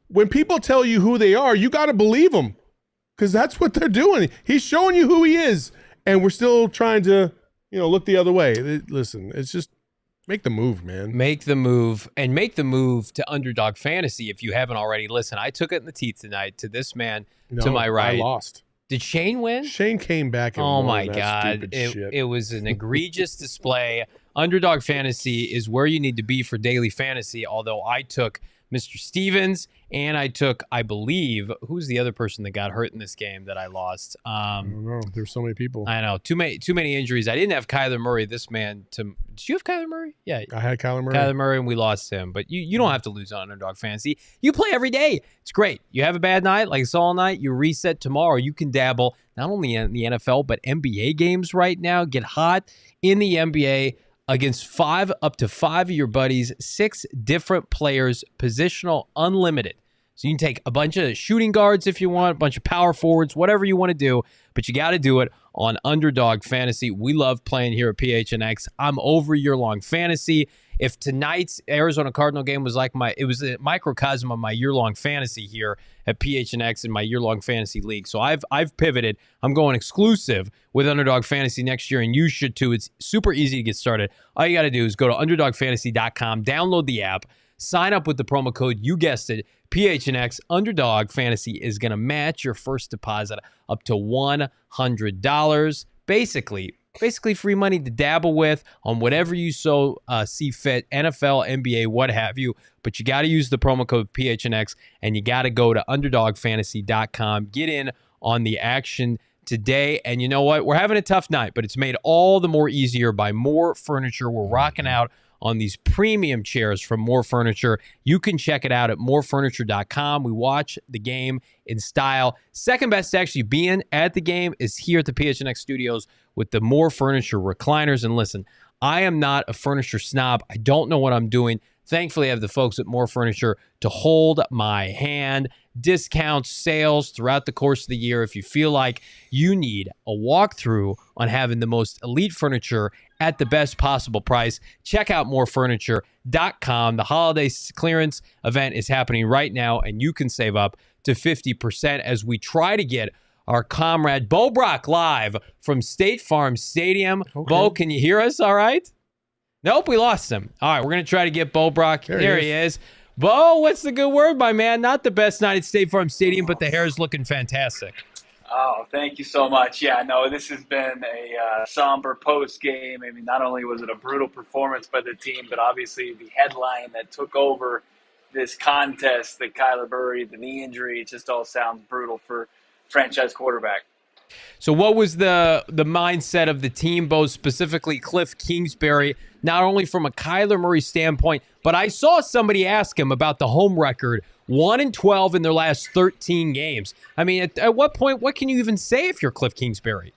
when people tell you who they are, you got to believe them, because that's what they're doing. He's showing you who he is, and we're still trying to, look the other way. Listen, it's just make the move, man. Make the move, and make the move to Underdog Fantasy if you haven't already. Listen, I took it in the teeth tonight to this man to my right. I lost. Did Shane win? Shane came back and oh won my that God. shit. It was an egregious display. Underdog Fantasy is where you need to be for daily fantasy, although I took Mr. Stevens, and I took, I believe, who's the other person that got hurt in this game that I lost? I don't know. There's so many people. I know. Too many injuries. I didn't have Kyler Murray. This man, did you have Kyler Murray? Yeah. I had Kyler Murray. Kyler Murray, and we lost him. But you don't have to lose on Underdog Fantasy. You play every day. It's great. You have a bad night, like Saul night, you reset tomorrow. You can dabble not only in the NFL, but NBA games right now. Get hot in the NBA against up to five of your buddies, 6 different players, positional, unlimited. So you can take a bunch of shooting guards if you want, a bunch of power forwards, whatever you want to do, but you got to do it on Underdog Fantasy. We love playing here at PHNX. I'm over year-long fantasy. If tonight's Arizona Cardinal game was it was a microcosm of my year-long fantasy here at PHNX in my year-long fantasy league. So I've pivoted. I'm going exclusive with Underdog Fantasy next year, and you should too. It's super easy to get started. All you got to do is go to UnderdogFantasy.com, download the app, sign up with the promo code, you guessed it, PHNX. Underdog Fantasy is going to match your first deposit up to $100. Basically free money to dabble with on whatever you see fit, NFL, NBA, what have you. But you got to use the promo code PHNX, and you got to go to UnderdogFantasy.com. Get in on the action today. And you know what? We're having a tough night, but it's made all the more easier by More Furniture. We're rocking out on these premium chairs from More Furniture. You can check it out at morefurniture.com. We watch the game in style. Second best to actually being at the game is here at the PHNX studios with the More Furniture recliners. And listen, I am not a furniture snob. I don't know what I'm doing. Thankfully, I have the folks at More Furniture to hold my hand. Discounts, sales throughout the course of the year. If you feel like you need a walkthrough on having the most elite furniture at the best possible price, check out morefurniture.com. The holiday clearance event is happening right now, and you can save up to 50% as we try to get our comrade Bo Brock live from State Farm Stadium. Okay. Bo, can you hear us all right? Nope, we lost him. All right, we're going to try to get Bo Brock. There he is. Bo, what's the good word, my man? Not the best night at State Farm Stadium, but the hair is looking fantastic. Oh, thank you so much. Yeah, no, this has been a somber post-game. I mean, not only was it a brutal performance by the team, but obviously the headline that took over this contest, the Kyler Murray, the knee injury, it just all sounds brutal for franchise quarterback. So what was the mindset of the team, Bo, specifically Kliff Kingsbury, not only from a Kyler Murray standpoint, but I saw somebody ask him about the home record, 1-12 in their last 13 games. I mean, at what point, what can you even say if you're Kliff Kingsbury?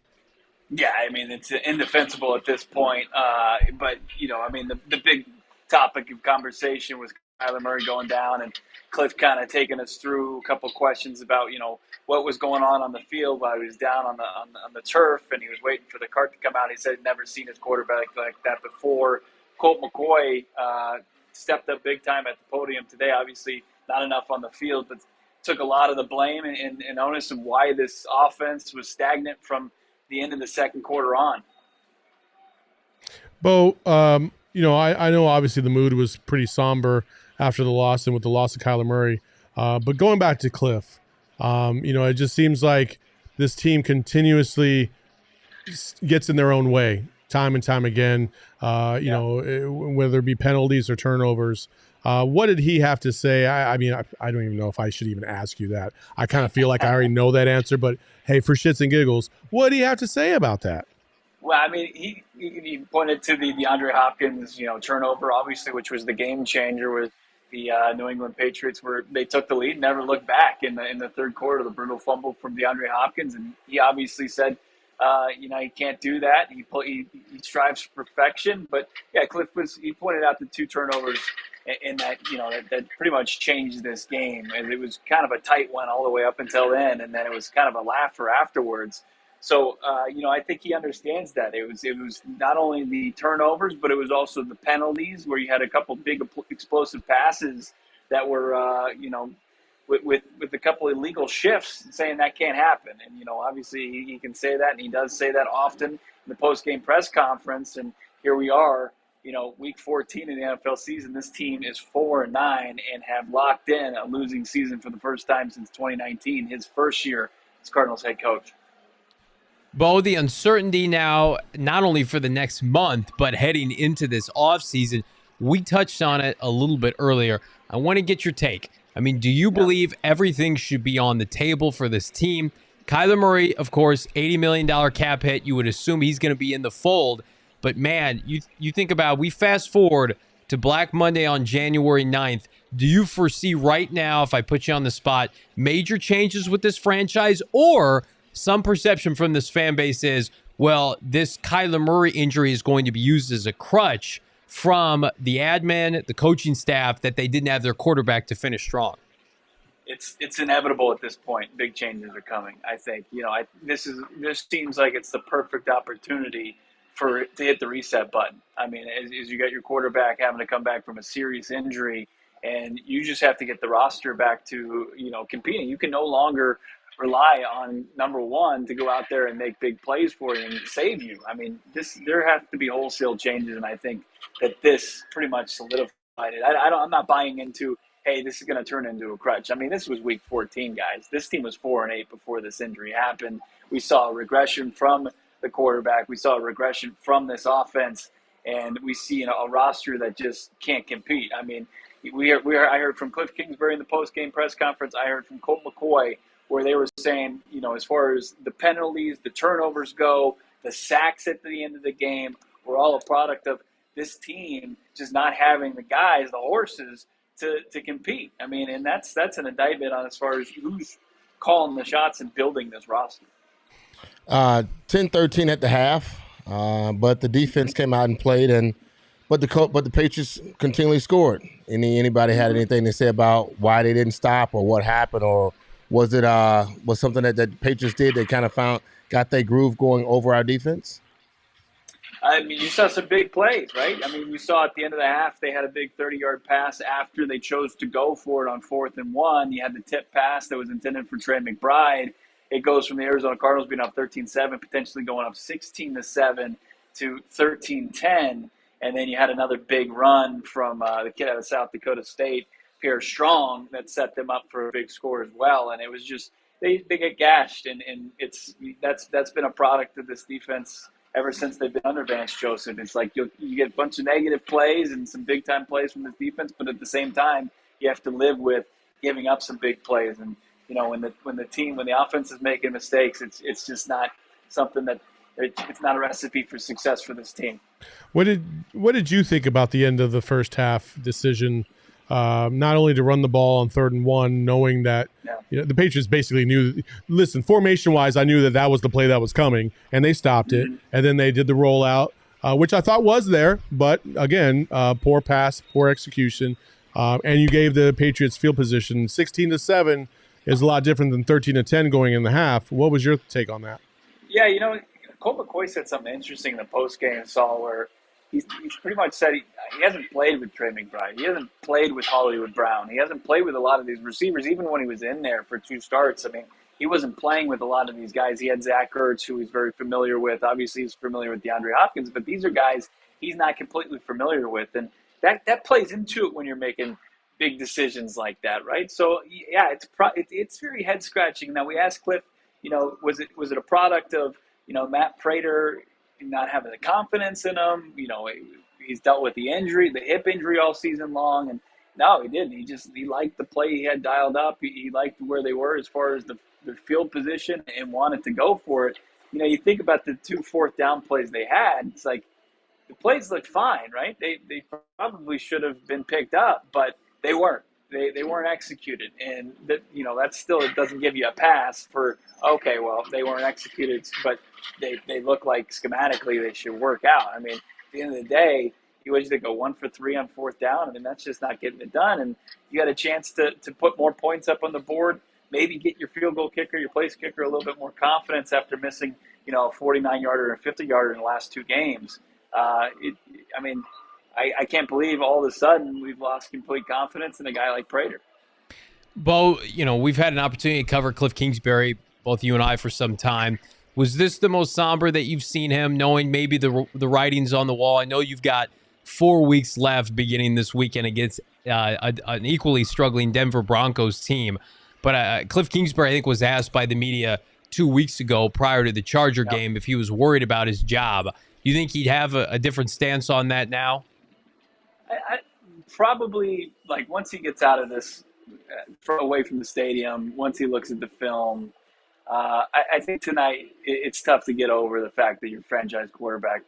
Yeah, I mean, it's indefensible at this point. But, you know, I mean, the big topic of conversation was Kyler Murray going down, and Kliff kind of taking us through a couple questions about, you know, what was going on the field while he was down on the turf, and he was waiting for the cart to come out. He said he'd never seen his quarterback like that before. Colt McCoy stepped up big time at the podium today. Obviously, not enough on the field, but took a lot of the blame and onus of why this offense was stagnant from the end of the second quarter on. Bo, you know, I know obviously the mood was pretty somber after the loss and with the loss of Kyler Murray. But going back to Kliff, you know, it just seems like this team continuously gets in their own way time and time again, you know, whether it be penalties or turnovers. What did he have to say? I mean, I don't even know if I should even ask you that. I kind of feel like I already know that answer, but hey, for shits and giggles, what do you have to say about that? Well, I mean, he pointed to the DeAndre Hopkins, you know, turnover, obviously, which was the game changer with the New England Patriots, where they took the lead, never looked back in the third quarter, the brutal fumble from DeAndre Hopkins, and he obviously said, you know, he can't do that. He strives for perfection, but yeah, Kliff he pointed out the two turnovers in that, you know, that pretty much changed this game, and it was kind of a tight one all the way up until then, and then it was kind of a laugher afterwards. So, you know, I think he understands that. It was not only the turnovers, but it was also the penalties where you had a couple big explosive passes that were, you know, with a couple illegal shifts, saying that can't happen. And, you know, obviously he can say that, and he does say that often in the post-game press conference. And here we are, you know, week 14 in the NFL season. This team is 4-9 and have locked in a losing season for the first time since 2019, his first year as Cardinals head coach. Bo, the uncertainty now, not only for the next month, but heading into this offseason, we touched on it a little bit earlier. I want to get your take. I mean, do you believe everything should be on the table for this team? Kyler Murray, of course, $80 million cap hit. You would assume he's going to be in the fold. But, man, you think about, we fast forward to Black Monday on January 9th. Do you foresee right now, if I put you on the spot, major changes with this franchise, or some perception from this fan base is, well, this Kyler Murray injury is going to be used as a crutch from the admin, the coaching staff, that they didn't have their quarterback to finish strong? It's inevitable at this point. Big changes are coming, I think. You know, this seems like it's the perfect opportunity to hit the reset button. I mean, as you got your quarterback having to come back from a serious injury, and you just have to get the roster back to, you know, competing. You can no longer rely on number one to go out there and make big plays for you and save you. I mean, there have to be wholesale changes, and I think that this pretty much solidified it. I'm not buying into, hey, this is going to turn into a crutch. I mean, this was week 14, guys. This team was 4-8 before this injury happened. We saw a regression from the quarterback. We saw a regression from this offense, and we see a roster that just can't compete. I mean, I heard from Kliff Kingsbury in the post-game press conference. I heard from Colt McCoy, where they were saying, you know, as far as the penalties, the turnovers go, the sacks at the end of the game, were all a product of this team just not having the guys, the horses, to compete. I mean, and that's an indictment on as far as who's calling the shots and building this roster. 10-13 at the half, but the defense came out and played, and But the Patriots continually scored. Anybody had anything to say about why they didn't stop or what happened, or was it was something that the Patriots did they kind of got their groove going over our defense? I mean, you saw some big plays, right? I mean, you saw at the end of the half they had a big 30-yard pass after they chose to go for it on 4th and 1. You had the tip pass that was intended for Trey McBride. It goes from the Arizona Cardinals being up 13-7, potentially going up 16-7 to 13-10. And then you had another big run from the kid out of South Dakota State, Pierre Strong, that set them up for a big score as well. And it was just they get gashed, and that's been a product of this defense ever since they've been under Vance Joseph. It's like you get a bunch of negative plays and some big-time plays from this defense, but at the same time, you have to live with giving up some big plays. And, when the offense is making mistakes, it's just not something that it's not a recipe for success for this team. What did you think about the end of the first half decision, not only to run the ball on 3rd and 1, knowing that the Patriots basically knew, listen, formation-wise, I knew that was the play that was coming, and they stopped it, and then they did the rollout, which I thought was there, but again, poor pass, poor execution, and you gave the Patriots field position. 16-7 is a lot different than 13-10 going in the half. What was your take on that? Yeah, Colt McCoy said something interesting in the postgame, Saul, where he's pretty much said he hasn't played with Trey McBride. He hasn't played with Hollywood Brown. He hasn't played with a lot of these receivers, even when he was in there for 2 starts. I mean, he wasn't playing with a lot of these guys. He had Zach Ertz, who he's very familiar with. Obviously, he's familiar with DeAndre Hopkins, but these are guys he's not completely familiar with. And that plays into it when you're making big decisions like that, right? So, yeah, it's very head-scratching. Now, we asked Kliff, was it a product of Matt Prater not having the confidence in him? He's dealt with the hip injury all season long, and no, he didn't. He liked the play he had dialed up. He liked where they were as far as the field position and wanted to go for it. You think about the 2 4th down plays they had. It's like the plays looked fine, right? They probably should have been picked up, but they weren't. They weren't executed, and that still, it doesn't give you a pass for, okay, well, they weren't executed, but they look like schematically they should work out. I mean, at the end of the day, you wish they go 1 for 3 on 4th down. I mean, that's just not getting it done, and you got a chance to put more points up on the board, maybe get your field goal kicker, your place kicker, a little bit more confidence after missing a 49-yarder and a 50-yarder in the last 2 games. I can't believe all of a sudden we've lost complete confidence in a guy like Prater. Bo, we've had an opportunity to cover Kliff Kingsbury, both you and I, for some time. Was this the most somber that you've seen him, knowing maybe the writing's on the wall? I know you've got 4 weeks left beginning this weekend against an equally struggling Denver Broncos team. But Kliff Kingsbury, I think, was asked by the media 2 weeks ago prior to the Charger game if he was worried about his job. You think he'd have a different stance on that now? I probably, once he gets out of this, away from the stadium, once he looks at the film, I think tonight it's tough to get over the fact that your franchise quarterback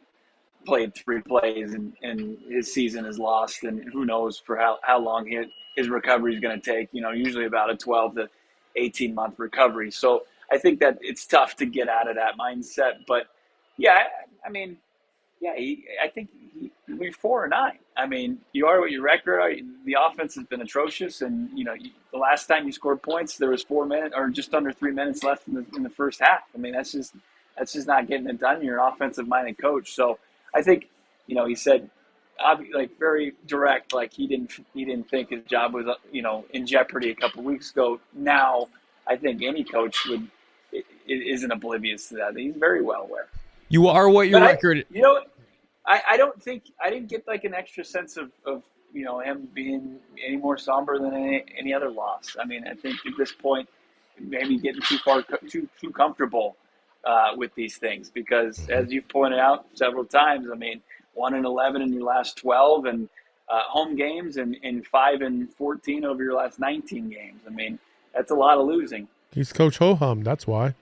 played 3 plays and his season is lost, and who knows for how long his recovery is going to take, usually about a 12 to 18-month recovery. So I think that it's tough to get out of that mindset. But, yeah, I think we're 4-9. I mean, you are what your record are. The offense has been atrocious, and the last time you scored points, there was 4 minutes or just under 3 minutes left in the first half. I mean, that's just not getting it done. You're an offensive-minded coach, so I think he said very direct, he didn't think his job was in jeopardy a couple of weeks ago. Now I think any coach isn't oblivious to that. He's very well aware. You are what your record. I don't think I didn't get an extra sense of him being any more somber than any other loss. I mean, I think at this point, maybe getting too comfortable with these things, because as you've pointed out several times, I mean, 1-11 in your last 12 and home games, and 5-14 over your last 19 games. I mean, that's a lot of losing. He's Coach Ho-Hum. That's why.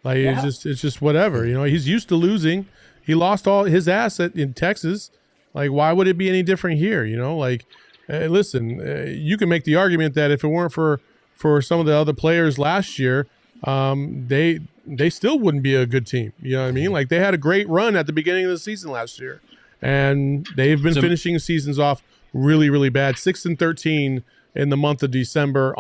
It's just whatever. He's used to losing. He lost all his asset in Texas. Why would it be any different here? Listen, you can make the argument that if it weren't for some of the other players last year, they still wouldn't be a good team. You know what I mean? They had a great run at the beginning of the season last year, and they've been finishing seasons off really, really bad. 6-13 in the month of December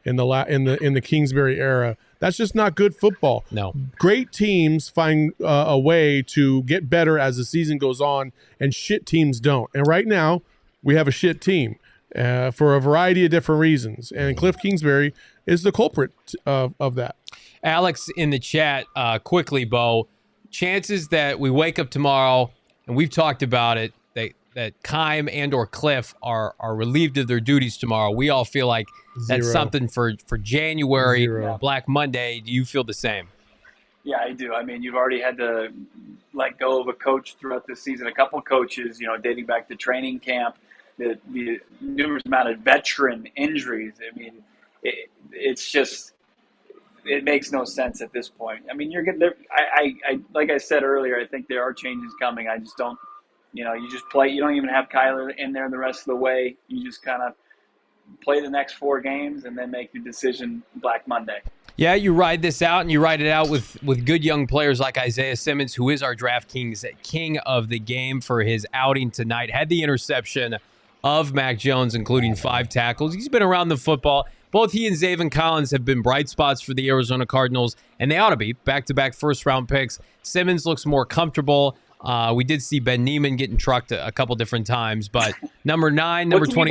in the Kingsbury era. That's just not good football. No. Great teams find a way to get better as the season goes on, and shit teams don't. And right now, we have a shit team for a variety of different reasons. And Kliff Kingsbury is the culprit of that. Alex in the chat, quickly, Bo, chances that we wake up tomorrow, and we've talked about it, that Keim and or Kliff are relieved of their duties tomorrow. We all feel like that's something for January, Black Monday. Do you feel the same? Yeah, I do. I mean, you've already had to let go of a coach throughout this season, a couple coaches, dating back to training camp, the numerous amount of veteran injuries. I mean, it's just, it makes no sense at this point. I mean, you're getting there. I like I said earlier, I think there are changes coming. I just don't, you just play. You don't even have Kyler in there the rest of the way. You just kind of play the next 4 games and then make your decision Black Monday. Yeah, you ride this out, and you ride it out with good young players like Isaiah Simmons, who is our DraftKings king of the game for his outing tonight. Had the interception of Mac Jones, including 5 tackles. He's been around the football. Both he and Zaven Collins have been bright spots for the Arizona Cardinals, and they ought to be back-to-back first-round picks. Simmons looks more comfortable. We did see Ben Neiman getting trucked a couple different times, but number 9, number 20.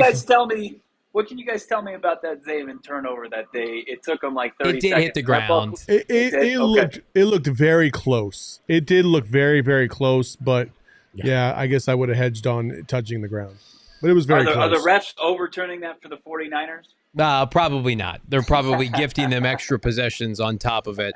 What can you guys tell me about that Zaven turnover that it took them like 30 seconds? It did hit the ground. It looked very close. It did look very, very close, but yeah, I guess I would have hedged on touching the ground. But it was very close. Are the refs overturning that for the 49ers? Probably not. They're probably gifting them extra possessions on top of it.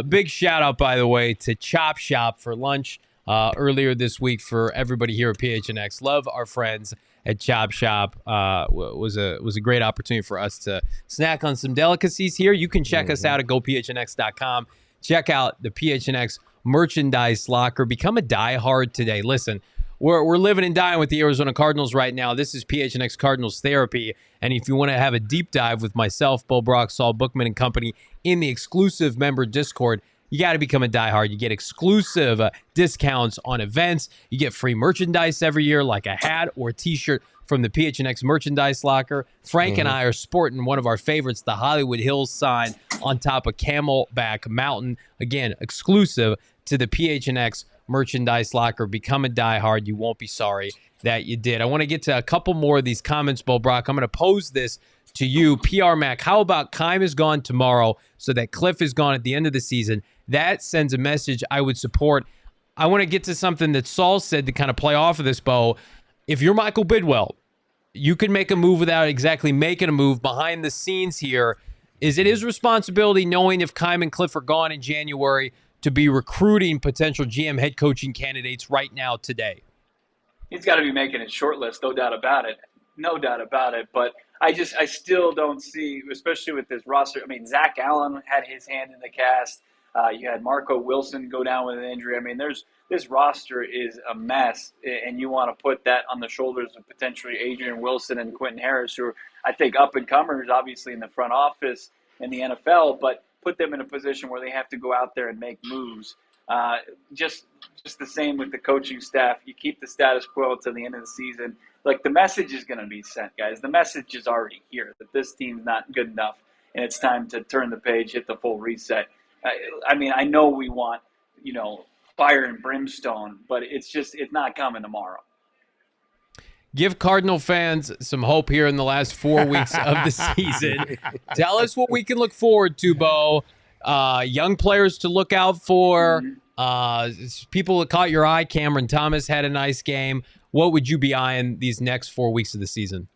Big shout out, by the way, to Chop Shop for lunch earlier this week for everybody here at PHNX. Love our friends at Chop Shop. Was a great opportunity for us to snack on some delicacies here. You can check us out at gophnx.com. Check out the PHNX merchandise locker. Become a diehard today. Listen, we're living and dying with the Arizona Cardinals right now. This is PHNX Cardinals Therapy. And if you want to have a deep dive with myself, Bo Brock, Saul Bookman, and company in the exclusive member Discord, you got to become a diehard. You get exclusive discounts on events. You get free merchandise every year, like a hat or a T-shirt from the PHNX merchandise locker. Frank and I are sporting one of our favorites, the Hollywood Hills sign on top of Camelback Mountain. Again, exclusive to the PHNX merchandise locker. Become a diehard. You won't be sorry that you did. I want to get to a couple more of these comments, Bo Brock. I'm going to pose this to you. PR Mac, how about Keim is gone tomorrow so that Kliff is gone at the end of the season? That sends a message I would support. I want to get to something that Saul said to kind of play off of this, Bo. If you're Michael Bidwell, you can make a move without exactly making a move behind the scenes here. Is it his responsibility, knowing if Keim and Kliff are gone in January, to be recruiting potential GM head coaching candidates right now today? He's got to be making his short list, no doubt about it. No doubt about it. But I still don't see, especially with this roster. I mean, Zach Allen had his hand in the cast. You had Marco Wilson go down with an injury. I mean, this roster is a mess, and you want to put that on the shoulders of potentially Adrian Wilson and Quentin Harris, who are, I think, up-and-comers, obviously, in the front office in the NFL, but put them in a position where they have to go out there and make moves. Just the same with the coaching staff. You keep the status quo until the end of the season. Like, the message is going to be sent, guys. The message is already here that this team's not good enough, and it's time to turn the page, hit the full reset. I mean, I know we want, fire and brimstone, but it's not coming tomorrow. Give Cardinal fans some hope here in the last 4 weeks of the season. Tell us what we can look forward to, Bo. Young players to look out for. People that caught your eye. Cameron Thomas had a nice game. What would you be eyeing these next 4 weeks of the season?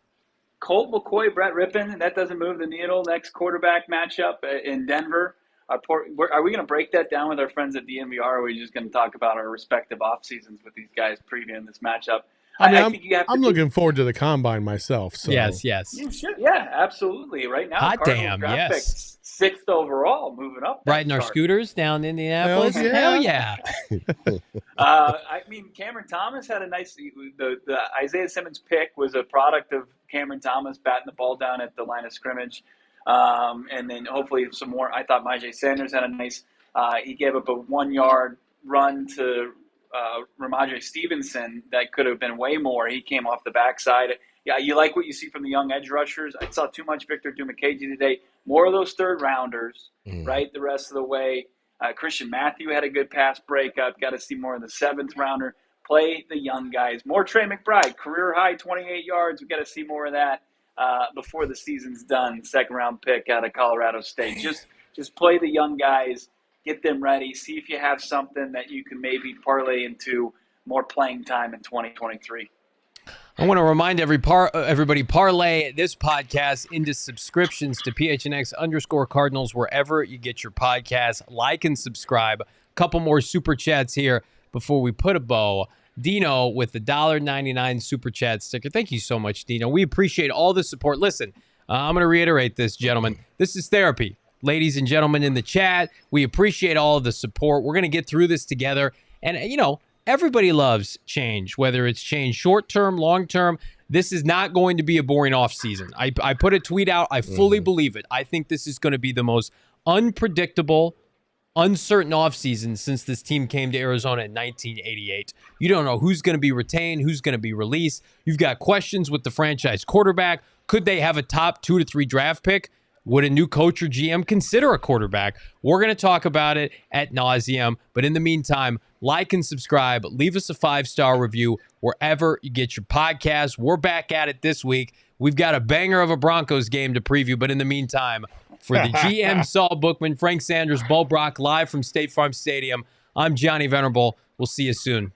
Colt McCoy, Brett Rippon, that doesn't move the needle. Next quarterback matchup in Denver. Are we going to break that down with our friends at DNVR, or are we just going to talk about our respective off seasons with these guys previewing this matchup? I'm looking forward to the combine myself. So. Yes. You should, yeah, absolutely. Right now, hot damn, yes. 6th overall, moving up. Riding our scooters down Indianapolis. Hell yeah. I mean, Cameron Thomas had a nice. The Isaiah Simmons pick was a product of Cameron Thomas batting the ball down at the line of scrimmage. And then hopefully some more. I thought Myjai Sanders had a nice. He gave up a 1-yard run to Ramondre Stevenson that could have been way more. He came off the backside. Yeah, you like what you see from the young edge rushers. I saw too much Victor Dumakaji today. More of those third rounders, right, the rest of the way. Christian Matthew had a good pass breakup. Got to see more of the seventh rounder. Play the young guys. More Trey McBride, career high 28 yards. We got to see more of that before the season's done. Second round pick out of Colorado State. Just play the young guys. Get them ready. See if you have something that you can maybe parlay into more playing time in 2023. I want to remind everybody, parlay this podcast into subscriptions to PHNX_Cardinals wherever you get your podcasts. Like and subscribe. A couple more super chats here before we put a bow. Dino with the $1.99 super chat sticker. Thank you so much, Dino. We appreciate all the support. Listen, I'm going to reiterate this, gentlemen. This is therapy. Ladies and gentlemen in the chat, we appreciate all of the support. We're going to get through this together. And, everybody loves change, whether it's change short-term, long-term. This is not going to be a boring offseason. I put a tweet out. I fully believe it. I think this is going to be the most unpredictable, uncertain offseason since this team came to Arizona in 1988. You don't know who's going to be retained, who's going to be released. You've got questions with the franchise quarterback. Could they have a top 2 to 3 draft pick? Would a new coach or GM consider a quarterback? We're going to talk about it ad nauseum. But in the meantime, like and subscribe. Leave us a 5-star review wherever you get your podcasts. We're back at it this week. We've got a banger of a Broncos game to preview. But in the meantime, for the GM, Saul Bookman, Frank Sanders, Bo Brock, live from State Farm Stadium, I'm Johnny Venerable. We'll see you soon.